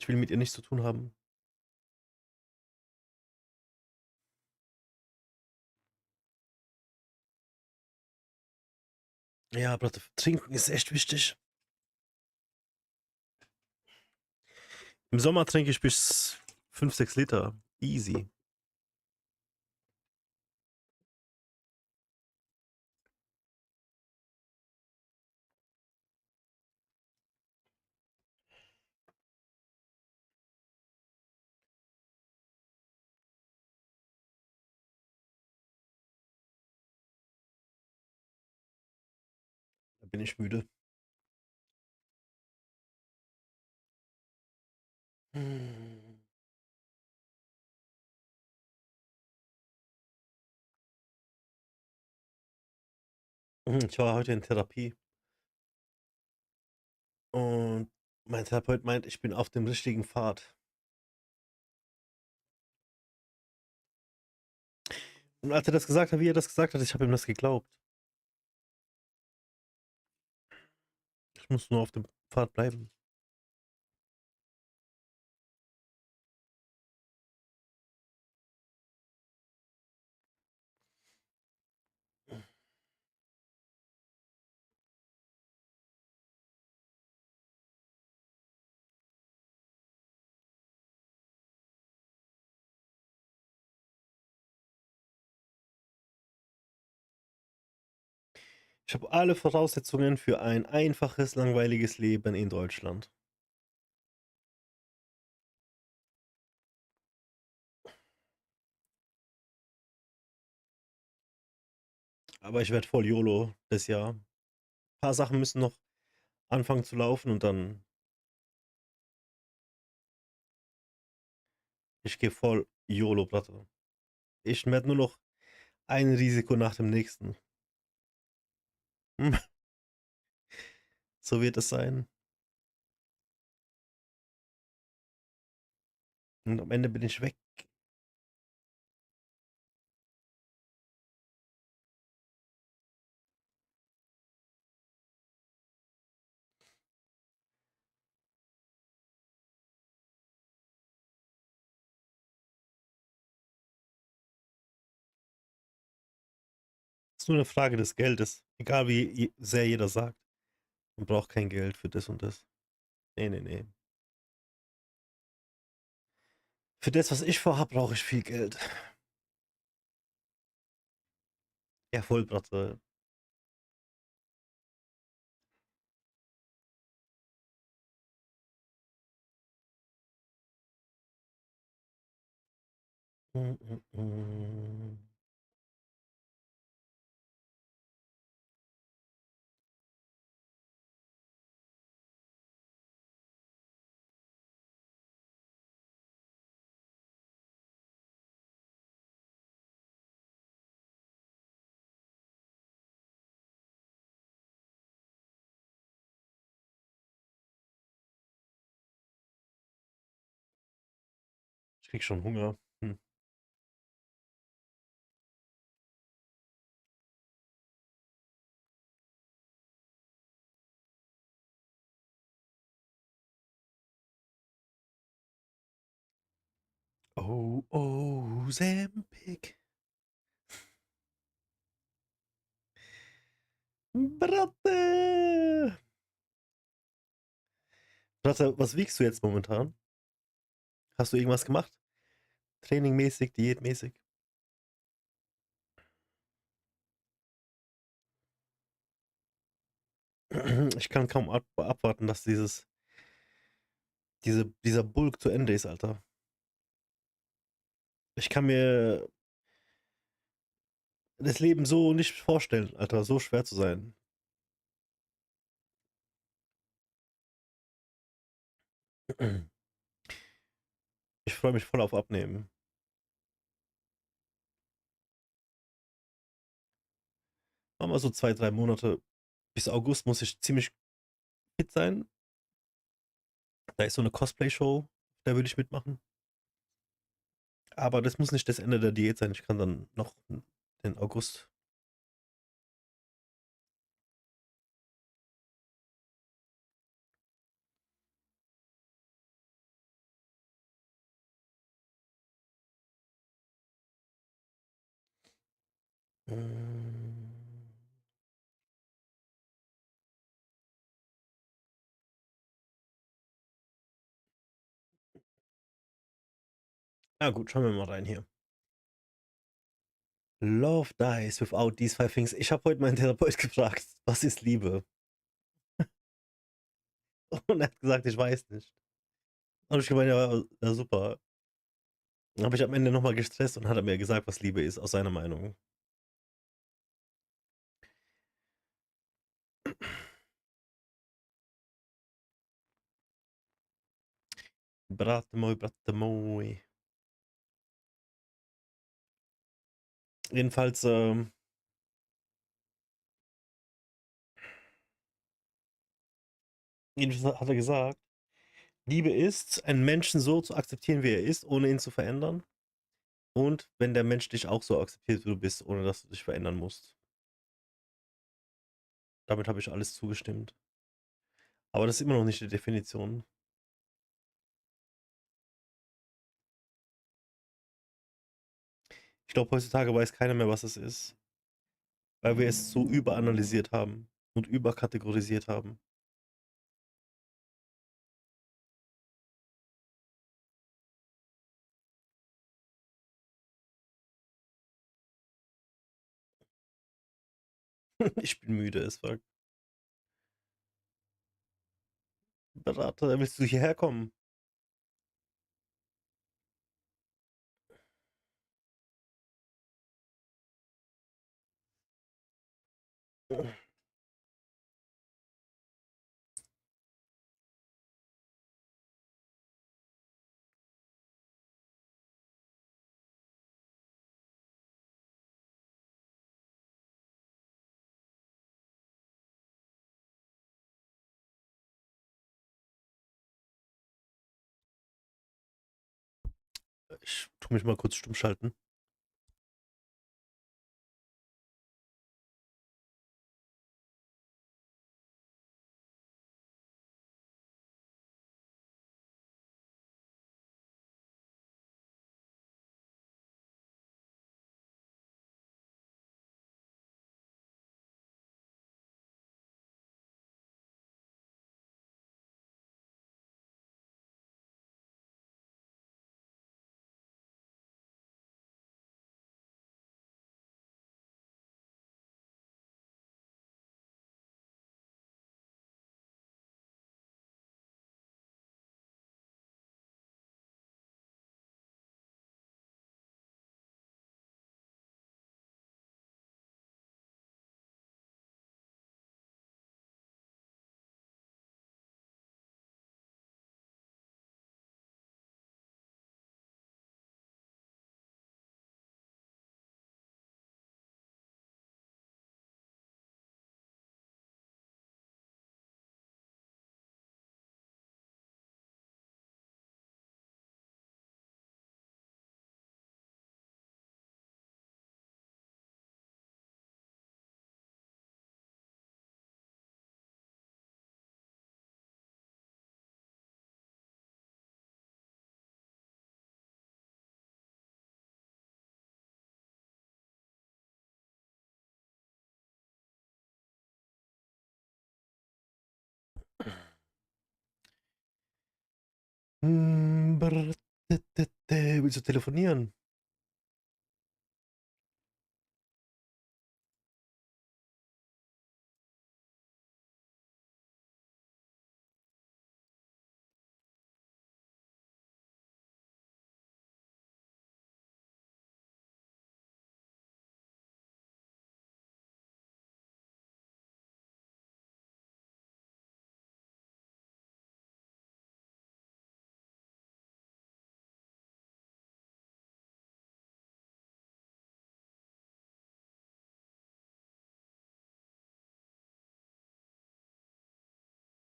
Ich will mit ihr nichts zu tun haben. Ja, Bratte, trinken ist echt wichtig. Im Sommer trinke ich bis 5, 6 Liter. Easy. Da bin ich müde. Hm. Ich war heute in Therapie und mein Therapeut meint, ich bin auf dem richtigen Pfad. Und als er das gesagt hat, wie er das gesagt hat, ich habe ihm das geglaubt. Ich muss nur auf dem Pfad bleiben. Ich habe alle Voraussetzungen für ein einfaches, langweiliges Leben in Deutschland. Aber ich werde voll YOLO das Jahr. Ein paar Sachen müssen noch anfangen zu laufen und dann. Ich gehe voll YOLO, Bratte. Ich werde nur noch ein Risiko nach dem nächsten. So wird es sein. Und am Ende bin ich weg. Es ist nur eine Frage des Geldes. Egal wie sehr jeder sagt. Man braucht kein Geld für das und das. Nee, nee, nee. Für das, was ich vorhab, brauche ich viel Geld. Ja, voll, Bratte. Mm, mm, mm. Ich krieg schon Hunger. Hm. Oh, oh, Sempik. Bratte. Bratte, was wiegst du jetzt momentan? Hast du irgendwas gemacht? Trainingmäßig, diätmäßig? Ich kann kaum abwarten, dass dieser Bulk zu Ende ist, Alter. Ich kann mir das Leben so nicht vorstellen, Alter, so schwer zu sein. Ich freue mich voll auf Abnehmen. Machen wir so 2, 3 Monate. Bis August muss ich ziemlich fit sein. Da ist so eine Cosplay-Show, da würde ich mitmachen. Aber das muss nicht das Ende der Diät sein. Ich kann dann noch den August. Ja gut, schauen wir mal rein hier. Love dies without these 5 things. Ich habe heute meinen Therapeut gefragt, was ist Liebe? Und er hat gesagt, ich weiß nicht. Und ich gemeint, ja, super. Dann habe ich am Ende nochmal gestresst und hat er mir gesagt, was Liebe ist, aus seiner Meinung. Brate moi. Jedenfalls, jedenfalls hat er gesagt, Liebe ist, einen Menschen so zu akzeptieren, wie er ist, ohne ihn zu verändern. Und wenn der Mensch dich auch so akzeptiert, wie du bist, ohne dass du dich verändern musst. Damit habe ich alles zugestimmt. Aber das ist immer noch nicht die Definition. Ich glaube, heutzutage weiß keiner mehr, was es ist, weil wir es so überanalysiert haben und überkategorisiert haben. Ich bin müde, es war. Berater, willst du hierher kommen? Ich tu mich mal kurz stumm schalten. Willst du telefonieren?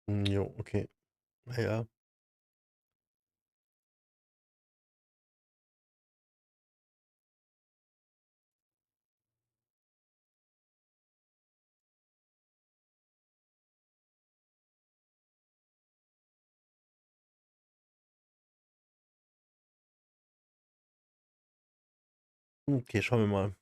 Jo, okay. Ja. Okay, schauen wir mal.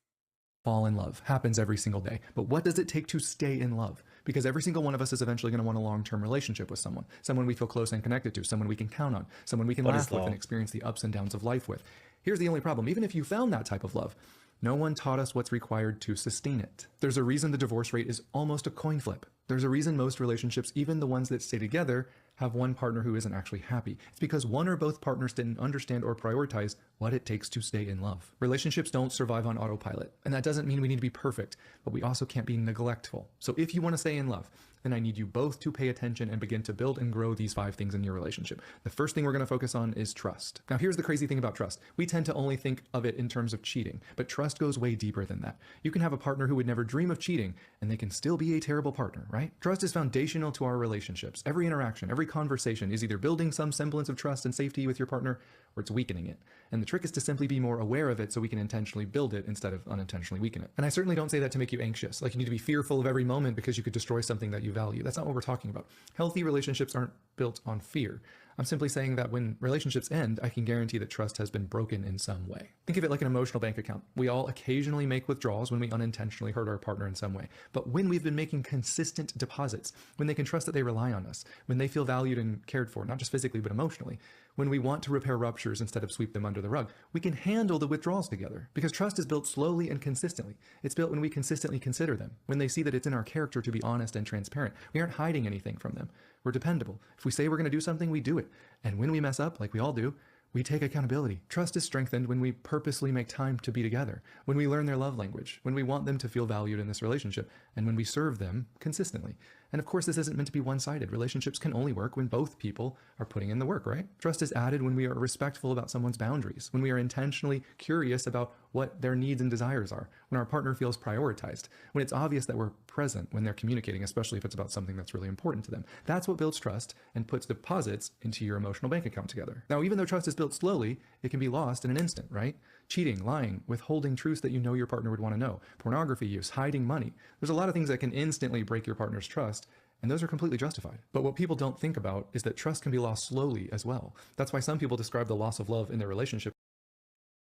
Fall in love happens every single day. But what does it take to stay in love? Because every single one of us is eventually going to want a long-term relationship with someone we feel close and connected to, someone we can count on, someone we can What is laugh with love? and experience the ups and downs of life with. Here's the only problem. Even if you found that type of love, no one taught us what's required to sustain it. There's a reason the divorce rate is almost a coin flip. There's a reason most relationships, even the ones that stay together, have one partner who isn't actually happy. It's because one or both partners didn't understand or prioritize what it takes to stay in love. Relationships don't survive on autopilot, and that doesn't mean we need to be perfect, but we also can't be neglectful. So if you want to stay in love, then I need you both to pay attention and begin to build and grow these 5 things in your relationship. The first thing we're going to focus on is trust. Now, here's the crazy thing about trust. We tend to only think of it in terms of cheating, but trust goes way deeper than that. You can have a partner who would never dream of cheating, and they can still be a terrible partner, right? Trust is foundational to our relationships. Every interaction, every conversation is either building some semblance of trust and safety with your partner, or it's weakening it. And the trick is to simply be more aware of it so we can intentionally build it instead of unintentionally weaken it. And I certainly don't say that to make you anxious, like you need to be fearful of every moment because you could destroy something that you value. That's not what we're talking about. Healthy relationships aren't built on fear. I'm simply saying that when relationships end, I can guarantee that trust has been broken in some way. Think of it like an emotional bank account. We all occasionally make withdrawals when we unintentionally hurt our partner in some way. But when we've been making consistent deposits, when they can trust that they rely on us, when they feel valued and cared for, not just physically, but emotionally, when we want to repair ruptures instead of sweep them under the rug, we can handle the withdrawals together. Because trust is built slowly and consistently. It's built when we consistently consider them, when they see that it's in our character to be honest and transparent. We aren't hiding anything from them. We're dependable. If we say we're going to do something, we do it. And when we mess up, like we all do, we take accountability. Trust is strengthened when we purposely make time to be together, when we learn their love language, when we want them to feel valued in this relationship, and when we serve them consistently. And of course, this isn't meant to be one-sided. Relationships can only work when both people are putting in the work, right? Trust is added when we are respectful about someone's boundaries, when we are intentionally curious about what their needs and desires are, when our partner feels prioritized, when it's obvious that we're present when they're communicating, especially if it's about something that's really important to them. That's what builds trust and puts deposits into your emotional bank account together. Now, even though trust is built slowly, it can be lost in an instant, right? Cheating, lying, withholding truths that you know your partner would want to know, pornography use, hiding money. There's a lot of things that can instantly break your partner's trust, and those are completely justified. But what people don't think about is that trust can be lost slowly as well. That's why some people describe the loss of love in their relationship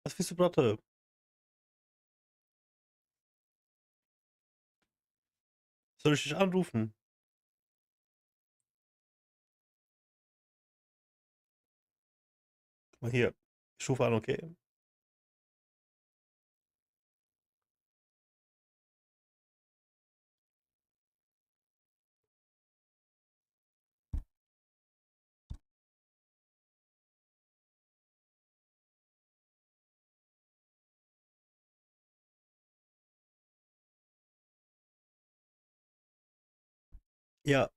Was willst du, Bratte? Soll ich dich anrufen? Mal hier. Ich rufe an, okay? Ja.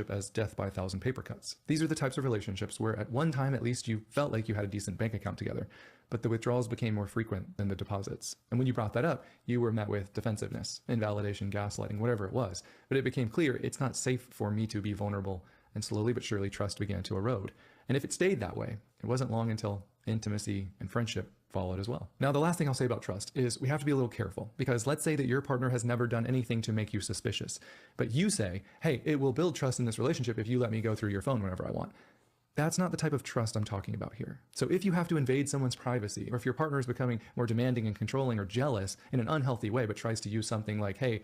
as death by 1,000 paper cuts. These are the types of relationships where at one time at least you felt like you had a decent bank account together, but the withdrawals became more frequent than the deposits. And when you brought that up, you were met with defensiveness, invalidation, gaslighting, whatever it was. But it became clear it's not safe for me to be vulnerable, and slowly but surely trust began to erode. And if it stayed that way, it wasn't long until intimacy and friendship followed as well. Now, the last thing I'll say about trust is we have to be a little careful, because let's say that your partner has never done anything to make you suspicious, but you say, hey, it will build trust in this relationship if you let me go through your phone whenever I want. That's not the type of trust I'm talking about here. So if you have to invade someone's privacy, or if your partner is becoming more demanding and controlling or jealous in an unhealthy way, but tries to use something like, hey,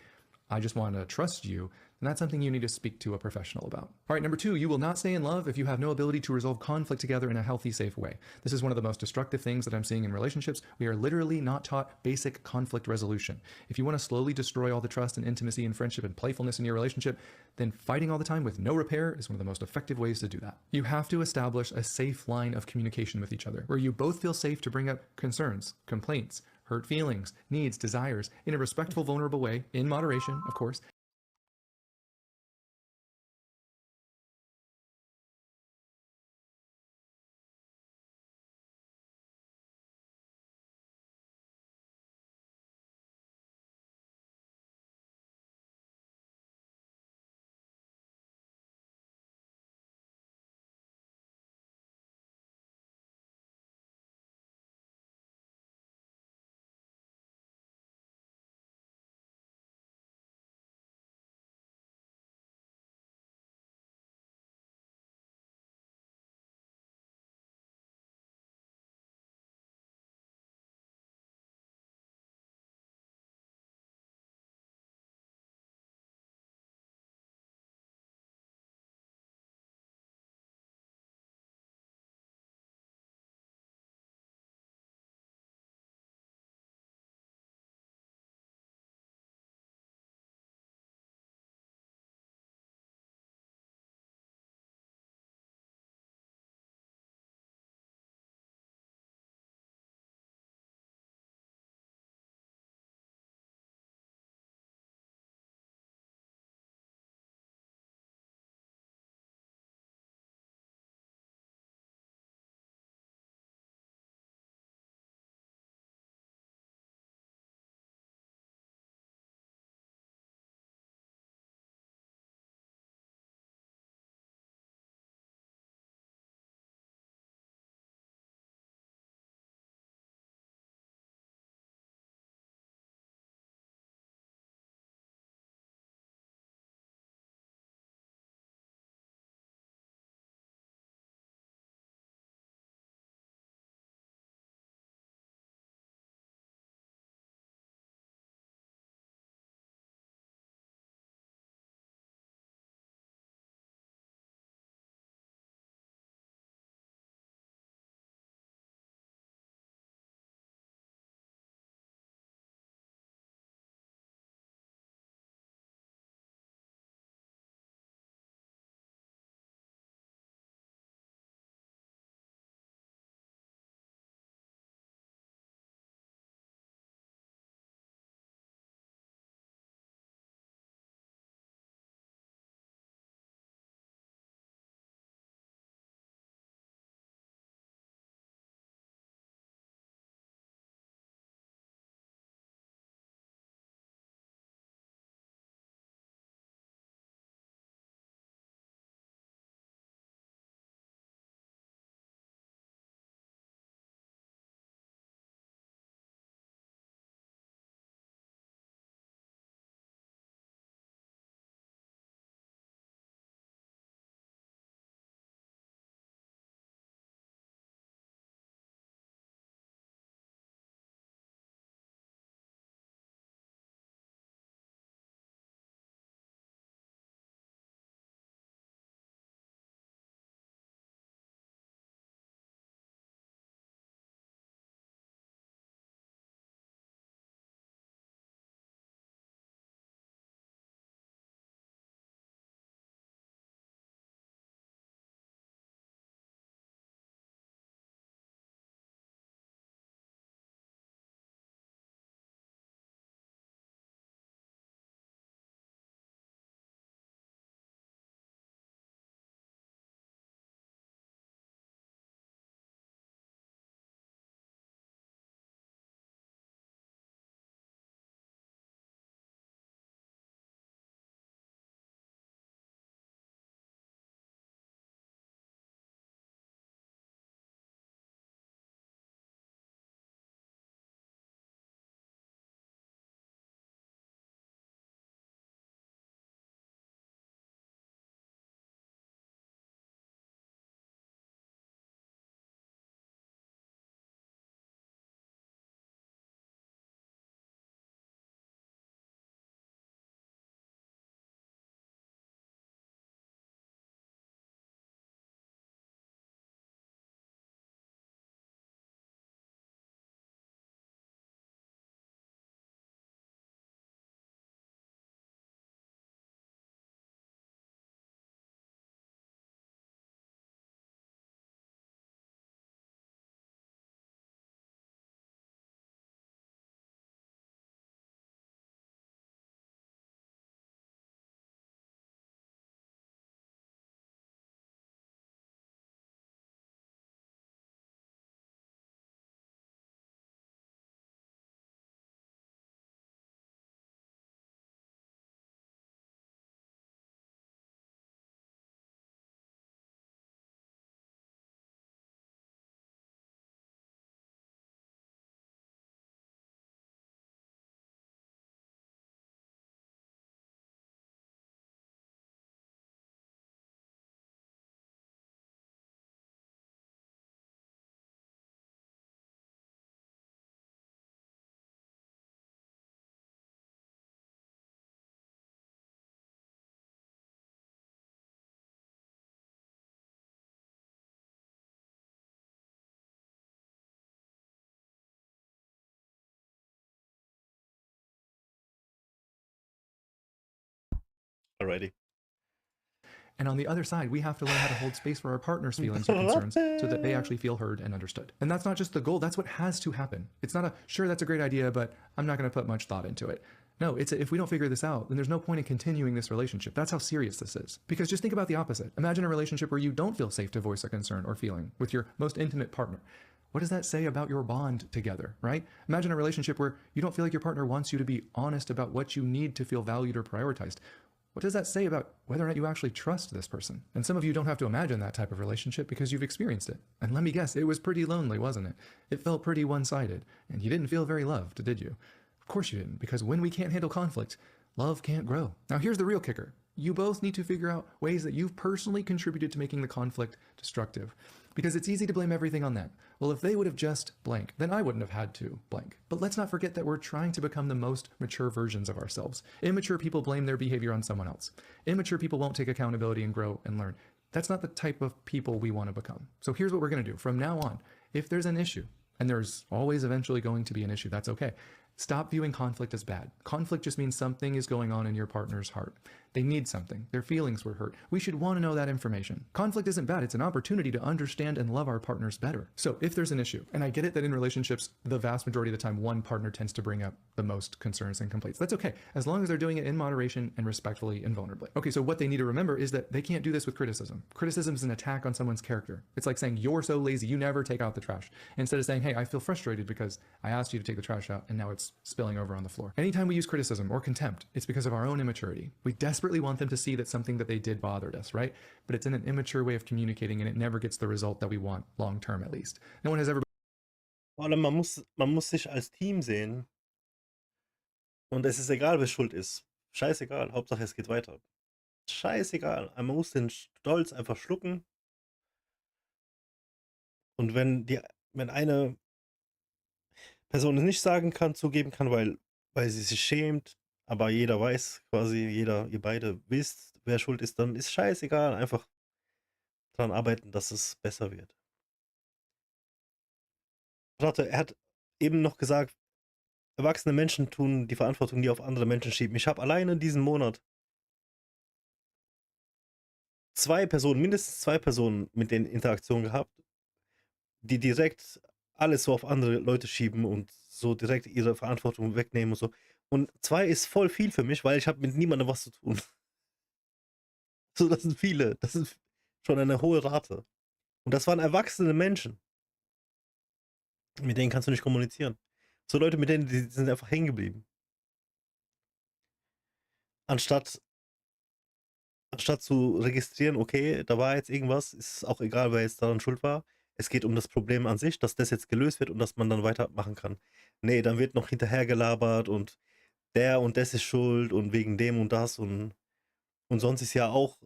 I just want to trust you, then that's something you need to speak to a professional about. All right, number 2, you will not stay in love if you have no ability to resolve conflict together in a healthy, safe way. This is one of the most destructive things that I'm seeing in relationships. We are literally not taught basic conflict resolution. If you want to slowly destroy all the trust and intimacy and friendship and playfulness in your relationship, then fighting all the time with no repair is one of the most effective ways to do that. You have to establish a safe line of communication with each other, where you both feel safe to bring up concerns, complaints, hurt feelings, needs, desires, in a respectful, vulnerable way, in moderation, of course, already. And on the other side, we have to learn how to hold space for our partner's feelings or concerns so that they actually feel heard and understood. And that's not just the goal, that's what has to happen. It's not a, sure, that's a great idea, but I'm not going to put much thought into it. No, it's if we don't figure this out, then there's no point in continuing this relationship. That's how serious this is. Because just think about the opposite. Imagine a relationship where you don't feel safe to voice a concern or feeling with your most intimate partner. What does that say about your bond together, right? Imagine a relationship where you don't feel like your partner wants you to be honest about what you need to feel valued or prioritized. What does that say about whether or not you actually trust this person? And some of you don't have to imagine that type of relationship because you've experienced it. And let me guess, it was pretty lonely, wasn't it? It felt pretty one-sided. And you didn't feel very loved, did you? Of course you didn't, because when we can't handle conflict, love can't grow. Now here's the real kicker. You both need to figure out ways that you've personally contributed to making the conflict destructive. Because it's easy to blame everything on them. Well, if they would have just blank, then I wouldn't have had to blank. But let's not forget that we're trying to become the most mature versions of ourselves. Immature people blame their behavior on someone else. Immature people won't take accountability and grow and learn. That's not the type of people we want to become. So here's what we're going to do. From now on, if there's an issue, and there's always eventually going to be an issue, that's okay. Stop viewing conflict as bad. Conflict just means something is going on in your partner's heart. They need something. Their feelings were hurt. We should want to know that information. Conflict isn't bad. It's an opportunity to understand and love our partners better. So if there's an issue, and I get it that in relationships, the vast majority of the time, one partner tends to bring up the most concerns and complaints. That's okay, as long as they're doing it in moderation and respectfully and vulnerably. Okay, so what they need to remember is that they can't do this with criticism. Criticism is an attack on someone's character. It's like saying, you're so lazy, you never take out the trash. Instead of saying, hey, I feel frustrated because I asked you to take the trash out and now it's spilling over on the floor. Anytime we use criticism or contempt, it's because of our own immaturity. We desperately want them to see that something that they did bothered us, right? But it's in an immature way of communicating and it never gets the result that we want, long term at least. No one has ever Vor allem, man muss sich als Team sehen. Und es ist egal, wer schuld ist. Scheißegal. Hauptsache, es geht weiter. Scheißegal. Man muss den Stolz einfach schlucken. Und wenn eine Person es nicht sagen kann, zugeben kann, weil sie sich schämt, aber jeder weiß, quasi ihr beide wisst, wer schuld ist, dann ist scheißegal. Einfach daran arbeiten, dass es besser wird. Warte, er hat eben noch gesagt, erwachsene Menschen tun die Verantwortung nie auf andere Menschen schieben. Ich habe alleine diesen Monat mindestens zwei Personen mit denen Interaktion gehabt, die direkt alles so auf andere Leute schieben und so direkt ihre Verantwortung wegnehmen und so. Und 2 ist voll viel für mich, weil ich habe mit niemandem was zu tun. So, das sind viele. Das ist schon eine hohe Rate. Und das waren erwachsene Menschen. Mit denen kannst du nicht kommunizieren. So Leute, mit denen, die sind einfach hängen geblieben. Anstatt zu registrieren, okay, da war jetzt irgendwas, ist auch egal, wer jetzt daran schuld war. Es geht um das Problem an sich, dass das jetzt gelöst wird und dass man dann weitermachen kann. Nee, dann wird noch hinterher gelabert und der und das ist schuld und wegen dem und das und sonst ist ja auch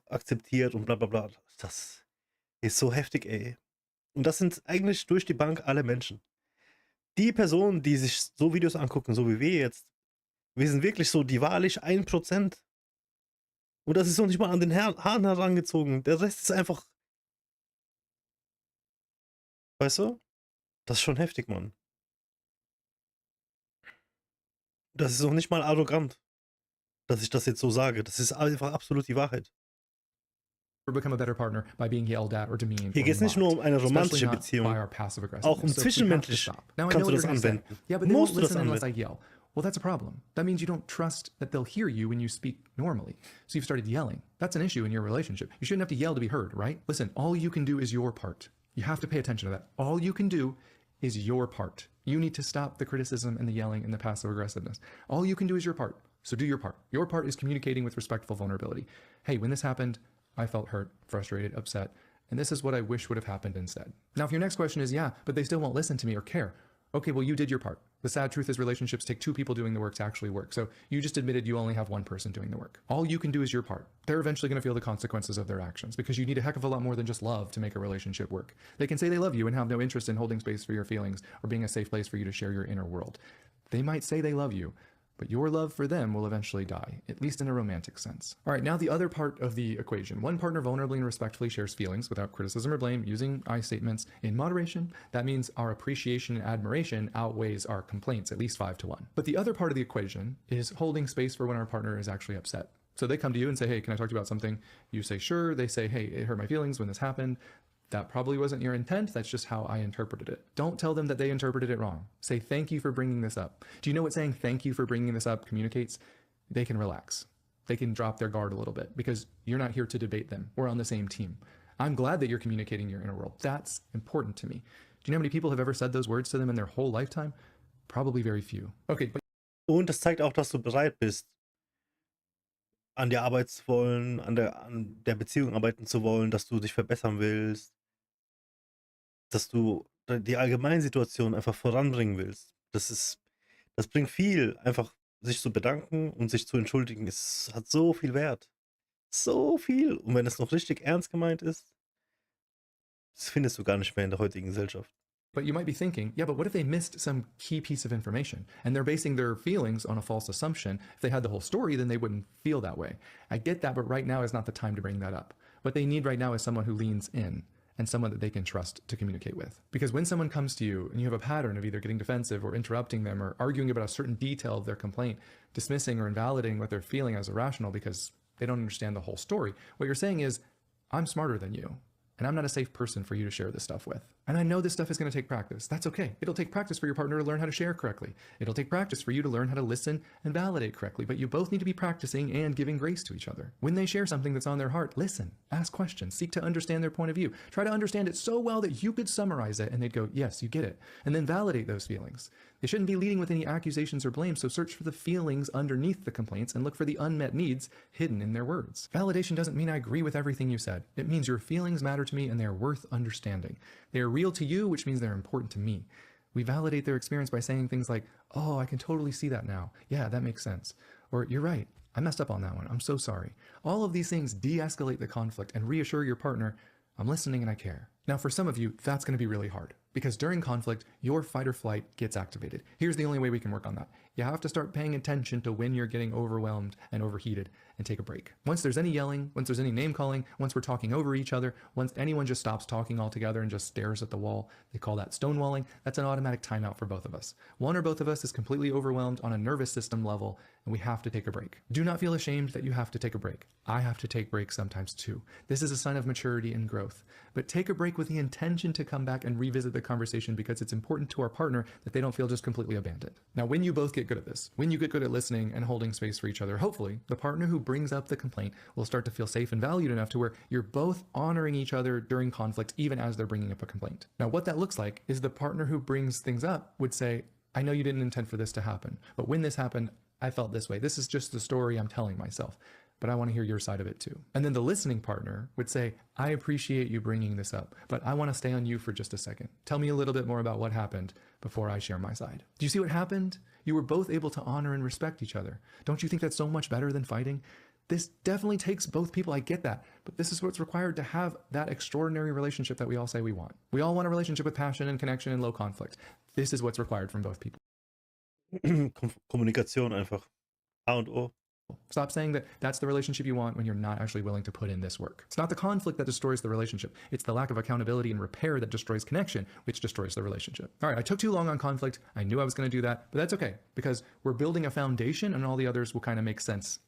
akzeptiert und bla bla bla. Das ist so heftig, ey. Und das sind eigentlich durch die Bank alle Menschen. Die Personen, die sich so Videos angucken, so wie wir jetzt, wir sind wirklich so die wahrlich 1%. Und das ist noch nicht mal an den Haaren herangezogen. Der Rest ist einfach... Weißt du? Das ist schon heftig, Mann. Das ist noch nicht mal arrogant, dass ich das jetzt so sage. Das ist einfach absolut die Wahrheit. become a better partner by being yelled at or demeaned. Hier geht es nicht nur um eine romantische Beziehung, auch um zwischenmenschlich kannst du das anwenden. Yeah, but they Musst won't du das listen unless I anwenden. yell. Well, that's a problem. That means you don't trust that they'll hear you when you speak normally. So you've started yelling. That's an issue in your relationship. You shouldn't have to yell to be heard, right? Listen, all you can do is your part. You have to pay attention to that. All you can do is your part. You need to stop the criticism and the yelling and the passive aggressiveness. All you can do is your part. So do your part. Your part is communicating with respectful vulnerability. Hey, when this happened, I felt hurt, frustrated, upset, and this is what I wish would have happened instead. Now, if your next question is, yeah, but they still won't listen to me or care. Okay, well, you did your part. The sad truth is relationships take 2 people doing the work to actually work. So you just admitted you only have 1 person doing the work. All you can do is your part. They're eventually going to feel the consequences of their actions because you need a heck of a lot more than just love to make a relationship work. They can say they love you and have no interest in holding space for your feelings or being a safe place for you to share your inner world. They might say they love you, but your love for them will eventually die, at least in a romantic sense. All right, now the other part of the equation. One partner vulnerably and respectfully shares feelings without criticism or blame, using I statements in moderation. That means our appreciation and admiration outweighs our complaints, at least 5 to 1. But the other part of the equation is holding space for when our partner is actually upset. So they come to you and say, hey, can I talk to you about something? You say, sure. They say, hey, it hurt my feelings when this happened. That probably wasn't your intent. That's just how I interpreted it. Don't tell them that they interpreted it wrong. Say, thank you for bringing this up. Do you know what saying thank you for bringing this up communicates? They can relax. They can drop their guard a little bit because you're not here to debate them. We're on the same team. I'm glad that you're communicating your inner world. That's important to me. Do you know how many people have ever said those words to them in their whole lifetime? Probably very few. Okay, but Und das zeigt auch, dass du bereit bist, an dir arbeiten zu wollen, an der Beziehung arbeiten zu wollen, dass du dich verbessern willst, dass du die Allgemeinsituation einfach voranbringen willst. Das bringt viel, einfach sich zu bedanken und sich zu entschuldigen. Es hat so viel Wert. So viel. Und wenn es noch richtig ernst gemeint ist, das findest du gar nicht mehr in der heutigen Gesellschaft. But you might be thinking, yeah, but what if they missed some key piece of information and they're basing their feelings on a false assumption? If they had the whole story, then they wouldn't feel that way. I get that, but right now is not the time to bring that up. What they need right now is someone who leans in and someone that they can trust to communicate with. Because when someone comes to you and you have a pattern of either getting defensive or interrupting them or arguing about a certain detail of their complaint, dismissing or invalidating what they're feeling as irrational because they don't understand the whole story, what you're saying is, I'm smarter than you. And I'm not a safe person for you to share this stuff with. And I know this stuff is going to take practice. That's okay. It'll take practice for your partner to learn how to share correctly. It'll take practice for you to learn how to listen and validate correctly. But you both need to be practicing and giving grace to each other. When they share something that's on their heart, listen, ask questions, seek to understand their point of view. Try to understand it so well that you could summarize it and they'd go, yes, you get it. And then validate those feelings. They shouldn't be leading with any accusations or blame, so search for the feelings underneath the complaints and look for the unmet needs hidden in their words. Validation doesn't mean I agree with everything you said. It means your feelings matter to me and they are worth understanding. They are real to you, which means they're important to me. We validate their experience by saying things like, oh, I can totally see that now. Yeah, that makes sense. Or you're right. I messed up on that one. I'm so sorry. All of these things de-escalate the conflict and reassure your partner, I'm listening and I care. Now, for some of you, that's going to be really hard because during conflict, your fight or flight gets activated. Here's the only way we can work on that. You have to start paying attention to when you're getting overwhelmed and overheated and take a break. Once there's any yelling, once there's any name calling, once we're talking over each other, once anyone just stops talking altogether and just stares at the wall, they call that stonewalling. That's an automatic timeout for both of us. One or both of us is completely overwhelmed on a nervous system level and we have to take a break. Do not feel ashamed that you have to take a break. I have to take breaks sometimes too. This is a sign of maturity and growth. But take a break with the intention to come back and revisit the conversation because it's important to our partner that they don't feel just completely abandoned. Now, when you both get good at this, when you get good at listening and holding space for each other, hopefully the partner who brings up the complaint will start to feel safe and valued enough to where you're both honoring each other during conflict, even as they're bringing up a complaint. Now, what that looks like is the partner who brings things up would say, I know you didn't intend for this to happen, but when this happened, I felt this way. This is just the story I'm telling myself, but I want to hear your side of it too. And then the listening partner would say, I appreciate you bringing this up, but I want to stay on you for just a second. Tell me a little bit more about what happened before I share my side. Do you see what happened? You were both able to honor and respect each other. Don't you think that's so much better than fighting? This definitely takes both people, I get that, but this is what's required to have that extraordinary relationship that we all say we want. We all want a relationship with passion and connection and low conflict. This is what's required from both people. Kommunikation einfach. A und O. Stop saying that that's the relationship you want when you're not actually willing to put in this work. It's not the conflict that destroys the relationship. It's the lack of accountability and repair that destroys connection, which destroys the relationship. All right, I took too long on conflict. I knew I was going to do that, but that's okay because we're building a foundation and all the others will kind of make sense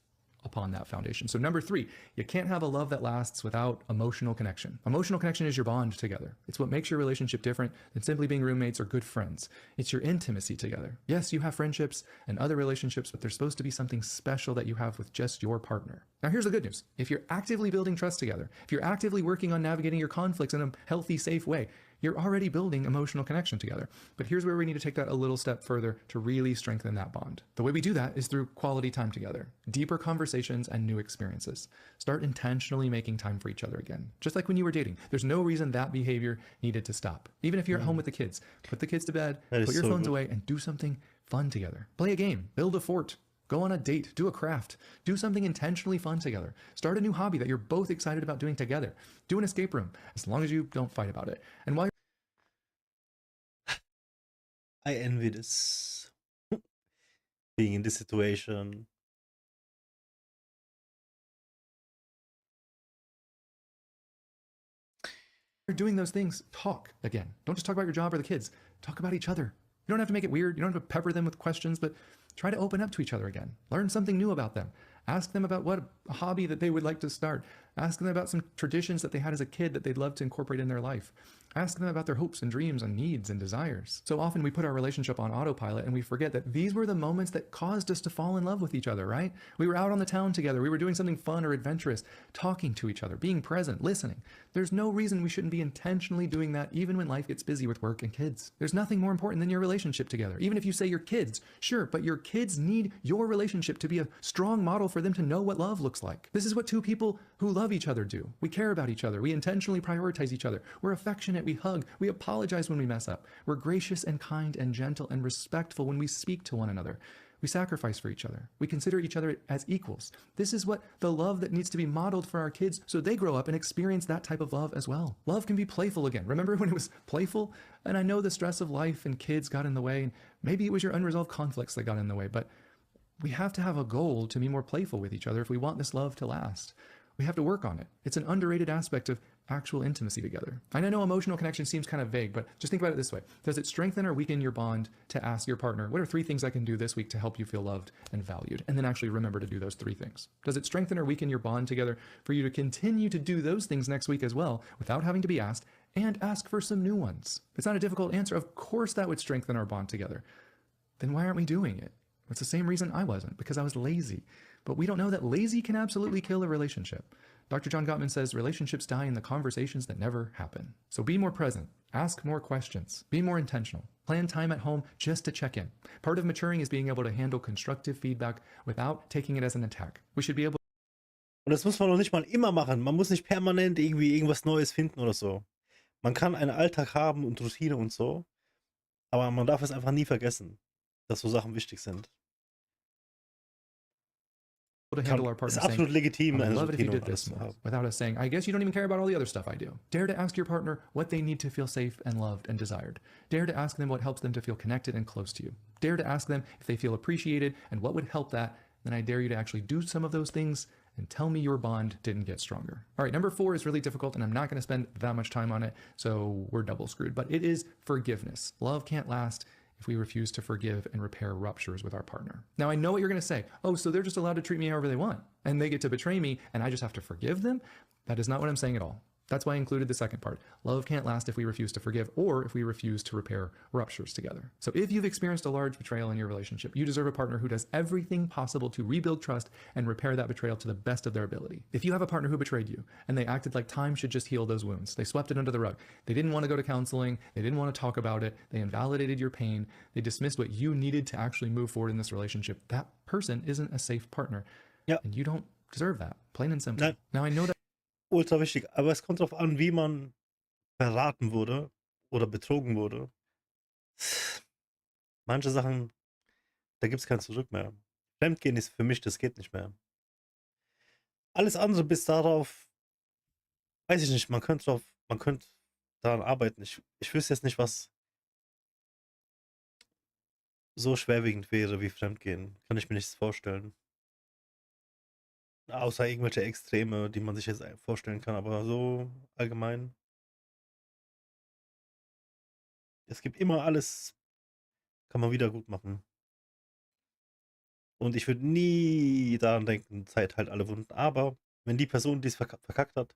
upon that foundation. So number 3, you can't have a love that lasts without emotional connection. Emotional connection is your bond together. It's what makes your relationship different than simply being roommates or good friends. It's your intimacy together. Yes, you have friendships and other relationships, but there's supposed to be something special that you have with just your partner. Now here's the good news. If you're actively building trust together, if you're actively working on navigating your conflicts in a healthy, safe way, you're already building emotional connection together. But here's where we need to take that a little step further to really strengthen that bond. The way we do that is through quality time together, deeper conversations and new experiences. Start intentionally making time for each other again. Just like when you were dating, there's no reason that behavior needed to stop. Even if you're at home with the kids, put the kids to bed, put your phones away and do something fun together. Play a game, build a fort, go on a date, do a craft, do something intentionally fun together. Start a new hobby that you're both excited about doing together. Do an escape room, as long as you don't fight about it. And while I envy this. Being in this situation. you're doing those things, talk again. Don't just talk about your job or the kids. Talk about each other. You don't have to make it weird. You don't have to pepper them with questions, but try to open up to each other again. Learn something new about them. Ask them about what hobby that they would like to start. Ask them about some traditions that they had as a kid that they'd love to incorporate in their life. Ask them about their hopes and dreams and needs and desires. So often we put our relationship on autopilot and we forget that these were the moments that caused us to fall in love with each other, right? We were out on the town together. We were doing something fun or adventurous, talking to each other, being present, listening. There's no reason we shouldn't be intentionally doing that even when life gets busy with work and kids. There's nothing more important than your relationship together. Even if you say your kids, sure, but your kids need your relationship to be a strong model for them to know what love looks like. This is what two people who love each other do. We care about each other. We intentionally prioritize each other. We're affectionate. We hug. We apologize when we mess up. We're gracious and kind and gentle and respectful when we speak to one another. We sacrifice for each other. We consider each other as equals. This is what the love that needs to be modeled for our kids so they grow up and experience that type of love as well. Love can be playful again. Remember when it was playful? And I know the stress of life and kids got in the way, and maybe it was your unresolved conflicts that got in the way, but we have to have a goal to be more playful with each other if we want this love to last. We have to work on it. It's an underrated aspect of actual intimacy together. And I know emotional connection seems kind of vague, but just think about it this way. Does it strengthen or weaken your bond to ask your partner, what are 3 things I can do this week to help you feel loved and valued? And then actually remember to do those 3 things. Does it strengthen or weaken your bond together for you to continue to do those things next week as well without having to be asked, and ask for some new ones? It's not a difficult answer. Of course that would strengthen our bond together. Then why aren't we doing it? It's the same reason I wasn't, because I was lazy. But we don't know that lazy can absolutely kill a relationship. Dr. John Gottman says relationships die in the conversations that never happen. So be more present, ask more questions, be more intentional, plan time at home just to check in. Part of maturing is being able to handle constructive feedback without taking it as an attack. We should be able. Und das muss man noch nicht mal immer machen. Man muss nicht permanent irgendwie irgendwas Neues finden oder so. Man kann einen Alltag haben und Routine und so, aber man darf es einfach nie vergessen, dass so Sachen wichtig sind. To handle our partner ist absolut legitim, I'd eine love it if you Routine did und alles this zu more, haben. without us saying, I guess you don't even care about all the other stuff I do. Dare to ask your partner what they need to feel safe and loved and desired. Dare to ask them what helps them to feel connected and close to you. Dare to ask them if they feel appreciated and what would help that. Then I dare you to actually do some of those things and tell me your bond didn't get stronger. All right, number 4 is really difficult, and I'm not going to spend that much time on it, so we're double screwed. But it is forgiveness. Love can't last if we refuse to forgive and repair ruptures with our partner. Now, I know what you're going to say. Oh, so they're just allowed to treat me however they want, and they get to betray me, and I just have to forgive them? That is not what I'm saying at all. That's why I included the second part. Love can't last if we refuse to forgive or if we refuse to repair ruptures together. So if you've experienced a large betrayal in your relationship, you deserve a partner who does everything possible to rebuild trust and repair that betrayal to the best of their ability. If you have a partner who betrayed you and they acted like time should just heal those wounds, they swept it under the rug, they didn't want to go to counseling, they didn't want to talk about it, they invalidated your pain, they dismissed what you needed to actually move forward in this relationship, that person isn't a safe partner. Ja. And you don't deserve that, plain and simple. Nein. Now I know that Ultra wichtig, aber es kommt darauf an, wie man verraten wurde oder betrogen wurde. Manche Sachen, da gibt es kein Zurück mehr. Fremdgehen ist für mich, das geht nicht mehr. Alles andere bis darauf, weiß ich nicht, man könnte daran arbeiten. Ich wüsste jetzt nicht, was so schwerwiegend wäre wie Fremdgehen. Kann ich mir nichts vorstellen. Außer irgendwelche Extreme, die man sich jetzt vorstellen kann, aber so allgemein. Es gibt immer alles, kann man wieder gut machen. Und ich würde nie daran denken, Zeit halt alle Wunden. Aber wenn die Person, die es verkackt hat,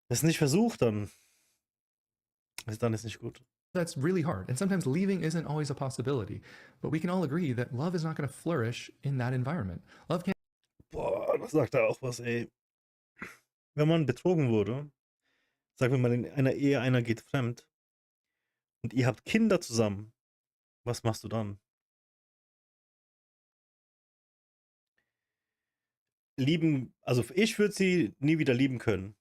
es nicht versucht, dann ist nicht gut. that's really hard. And sometimes leaving isn't always a possibility. But we can all agree that love is not going to flourish in that environment. Love can't. Boah, das sagt er auch was, ey. Wenn man betrogen wurde, sagen wir mal in einer Ehe, einer geht fremd und ihr habt Kinder zusammen, was machst du dann? Lieben, also ich würde sie nie wieder lieben können.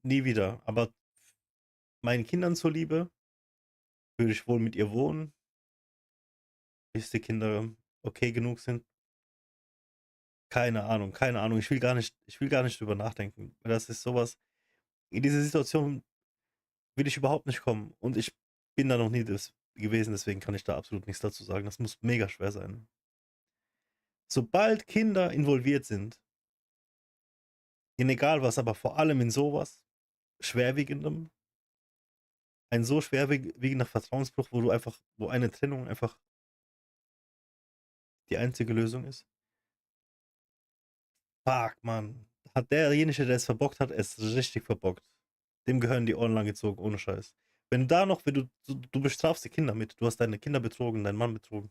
Nie wieder. Aber meinen Kindern zuliebe würde ich wohl mit ihr wohnen, bis die Kinder okay genug sind. Keine Ahnung. Ich will gar nicht drüber nachdenken. Das ist sowas. In diese Situation will ich überhaupt nicht kommen. Und ich bin da noch nie gewesen, deswegen kann ich da absolut nichts dazu sagen. Das muss mega schwer sein. Sobald Kinder involviert sind, in egal was, aber vor allem in sowas Schwerwiegendem, ein so schwerwiegender Vertrauensbruch, wo eine Trennung einfach die einzige Lösung ist, Fuck, Mann. Hat derjenige, der es verbockt hat, es richtig verbockt. Dem gehören die Ohren lang gezogen, ohne Scheiß. Wenn da noch, wenn du bestrafst die Kinder mit, du hast deine Kinder betrogen, deinen Mann betrogen.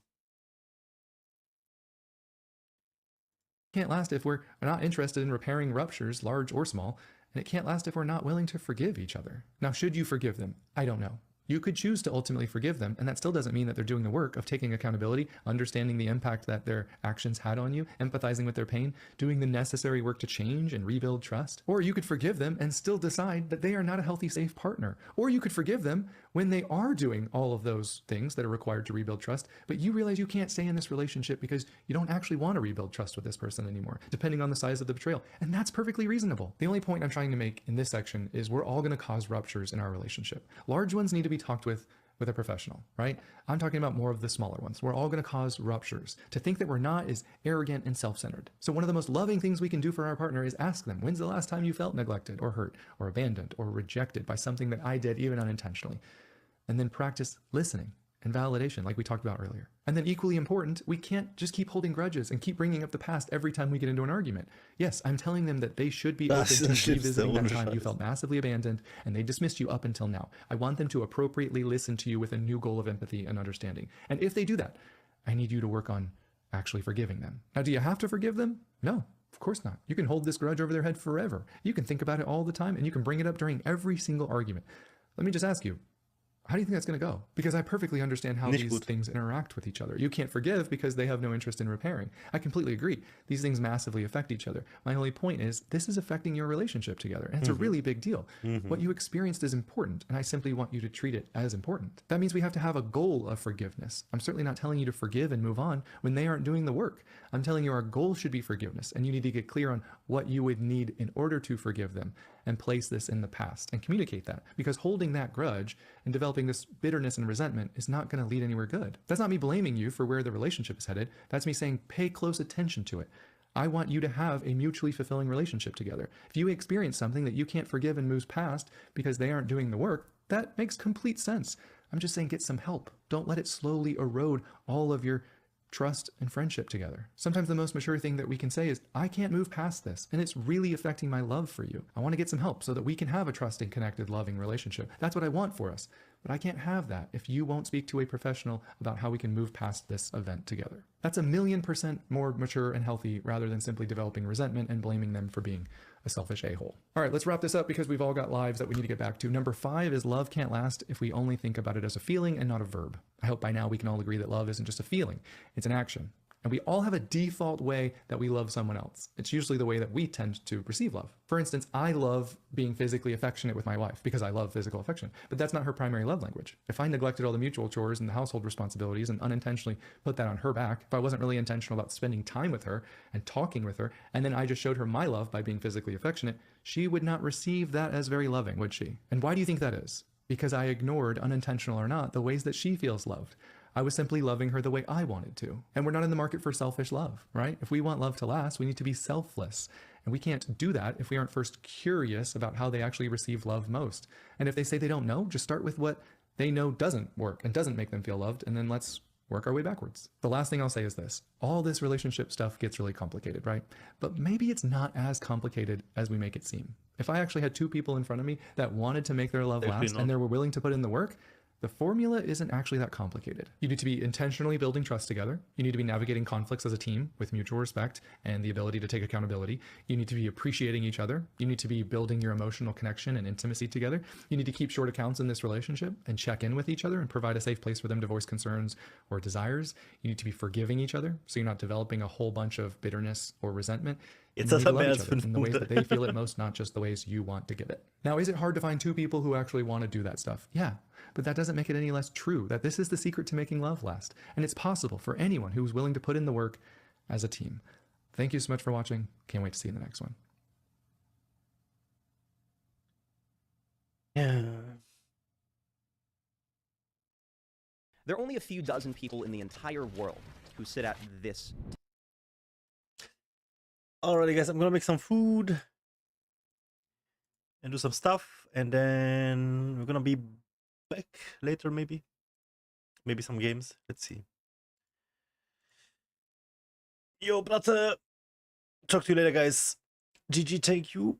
Can't last if we're not interested in repairing ruptures, large or small, and it can't last if we're not willing to forgive each other. Now, should you forgive them? I don't know. You could choose to ultimately forgive them, and that still doesn't mean that they're doing the work of taking accountability, understanding the impact that their actions had on you, empathizing with their pain, doing the necessary work to change and rebuild trust. Or you could forgive them and still decide that they are not a healthy, safe partner. Or you could forgive them when they are doing all of those things that are required to rebuild trust, but you realize you can't stay in this relationship because you don't actually want to rebuild trust with this person anymore, depending on the size of the betrayal. And that's perfectly reasonable. The only point I'm trying to make in this section is we're all going to cause ruptures in our relationship. Large ones need to be talked with a professional, right? I'm talking about more of the smaller ones. We're all going to cause ruptures. To think that we're not is arrogant and self-centered. So one of the most loving things we can do for our partner is ask them, when's the last time you felt neglected or hurt or abandoned or rejected by something that I did, even unintentionally? And then practice listening and validation like we talked about earlier. And then equally important, we can't just keep holding grudges and keep bringing up the past every time we get into an argument. Yes, I'm telling them that they should be open to revisiting that time you felt massively abandoned and they dismissed you up until now. I want them to appropriately listen to you with a new goal of empathy and understanding. And if they do that, I need you to work on actually forgiving them. Now, do you have to forgive them? No, of course not. You can hold this grudge over their head forever. You can think about it all the time and you can bring it up during every single argument. Let me just ask you, how do you think that's going to go? Because I perfectly understand how these things interact with each other. You can't forgive because they have no interest in repairing. I completely agree. These things massively affect each other. My only point is this is affecting your relationship together, and it's a really big deal. What you experienced is important, and I simply want you to treat it as important. That means we have to have a goal of forgiveness. I'm certainly not telling you to forgive and move on when they aren't doing the work. I'm telling you our goal should be forgiveness, and you need to get clear on what you would need in order to forgive them and place this in the past and communicate that, because holding that grudge and developing this bitterness and resentment is not going to lead anywhere good. That's not me blaming you for where the relationship is headed. That's me saying pay close attention to it. I want you to have a mutually fulfilling relationship together. If you experience something that you can't forgive and moves past because they aren't doing the work, that makes complete sense. I'm just saying get some help. Don't let it slowly erode all of your trust and friendship together. Sometimes the most mature thing that we can say is, I can't move past this, and it's really affecting my love for you. I want to get some help so that we can have a trusting, connected, loving relationship. That's what I want for us. But I can't have that if you won't speak to a professional about how we can move past this event together. That's 1,000,000% more mature and healthy rather than simply developing resentment and blaming them for being a selfish a-hole. All right, let's wrap this up because we've all got lives that we need to get back to. Number 5 is love can't last if we only think about it as a feeling and not a verb. I hope by now we can all agree that love isn't just a feeling, it's an action. And we all have a default way that we love someone else. It's usually the way that we tend to receive love. For instance, I love being physically affectionate with my wife because I love physical affection, but that's not her primary love language. If I neglected all the mutual chores and the household responsibilities and unintentionally put that on her back, if I wasn't really intentional about spending time with her and talking with her, and then I just showed her my love by being physically affectionate, she would not receive that as very loving, would she? And why do you think that is? Because I ignored, unintentional or not, the ways that she feels loved. I was simply loving her the way I wanted to. And we're not in the market for selfish love, right? If we want love to last, we need to be selfless. And we can't do that if we aren't first curious about how they actually receive love most. And if they say they don't know, just start with what they know doesn't work and doesn't make them feel loved, and then let's work our way backwards. The last thing I'll say is this. All this relationship stuff gets really complicated, right? But maybe it's not as complicated as we make it seem. If I actually had 2 people in front of me that wanted to make their love last and they were willing to put in the work, the formula isn't actually that complicated. You need to be intentionally building trust together. You need to be navigating conflicts as a team with mutual respect and the ability to take accountability. You need to be appreciating each other. You need to be building your emotional connection and intimacy together. You need to keep short accounts in this relationship and check in with each other and provide a safe place for them to voice concerns or desires. You need to be forgiving each other so you're not developing a whole bunch of bitterness or resentment. Jetzt You hat need to er love mehr each als other 5 in the ways that they Punkte. feel it most, not just the ways you want to give it. Now, is it hard to find 2 people who actually want to do that stuff? Yeah, but that doesn't make it any less true that this is the secret to making love last. And it's possible for anyone who's willing to put in the work as a team. Thank you so much for watching. Can't wait to see you in the next one. Ja. There are only a few dozen people in the entire world who sit at this. Alrighty, guys, I'm gonna make some food and do some stuff, and then we're gonna be back later, maybe some games. Let's see. Yo, brother. Talk to you later, guys. GG, thank you.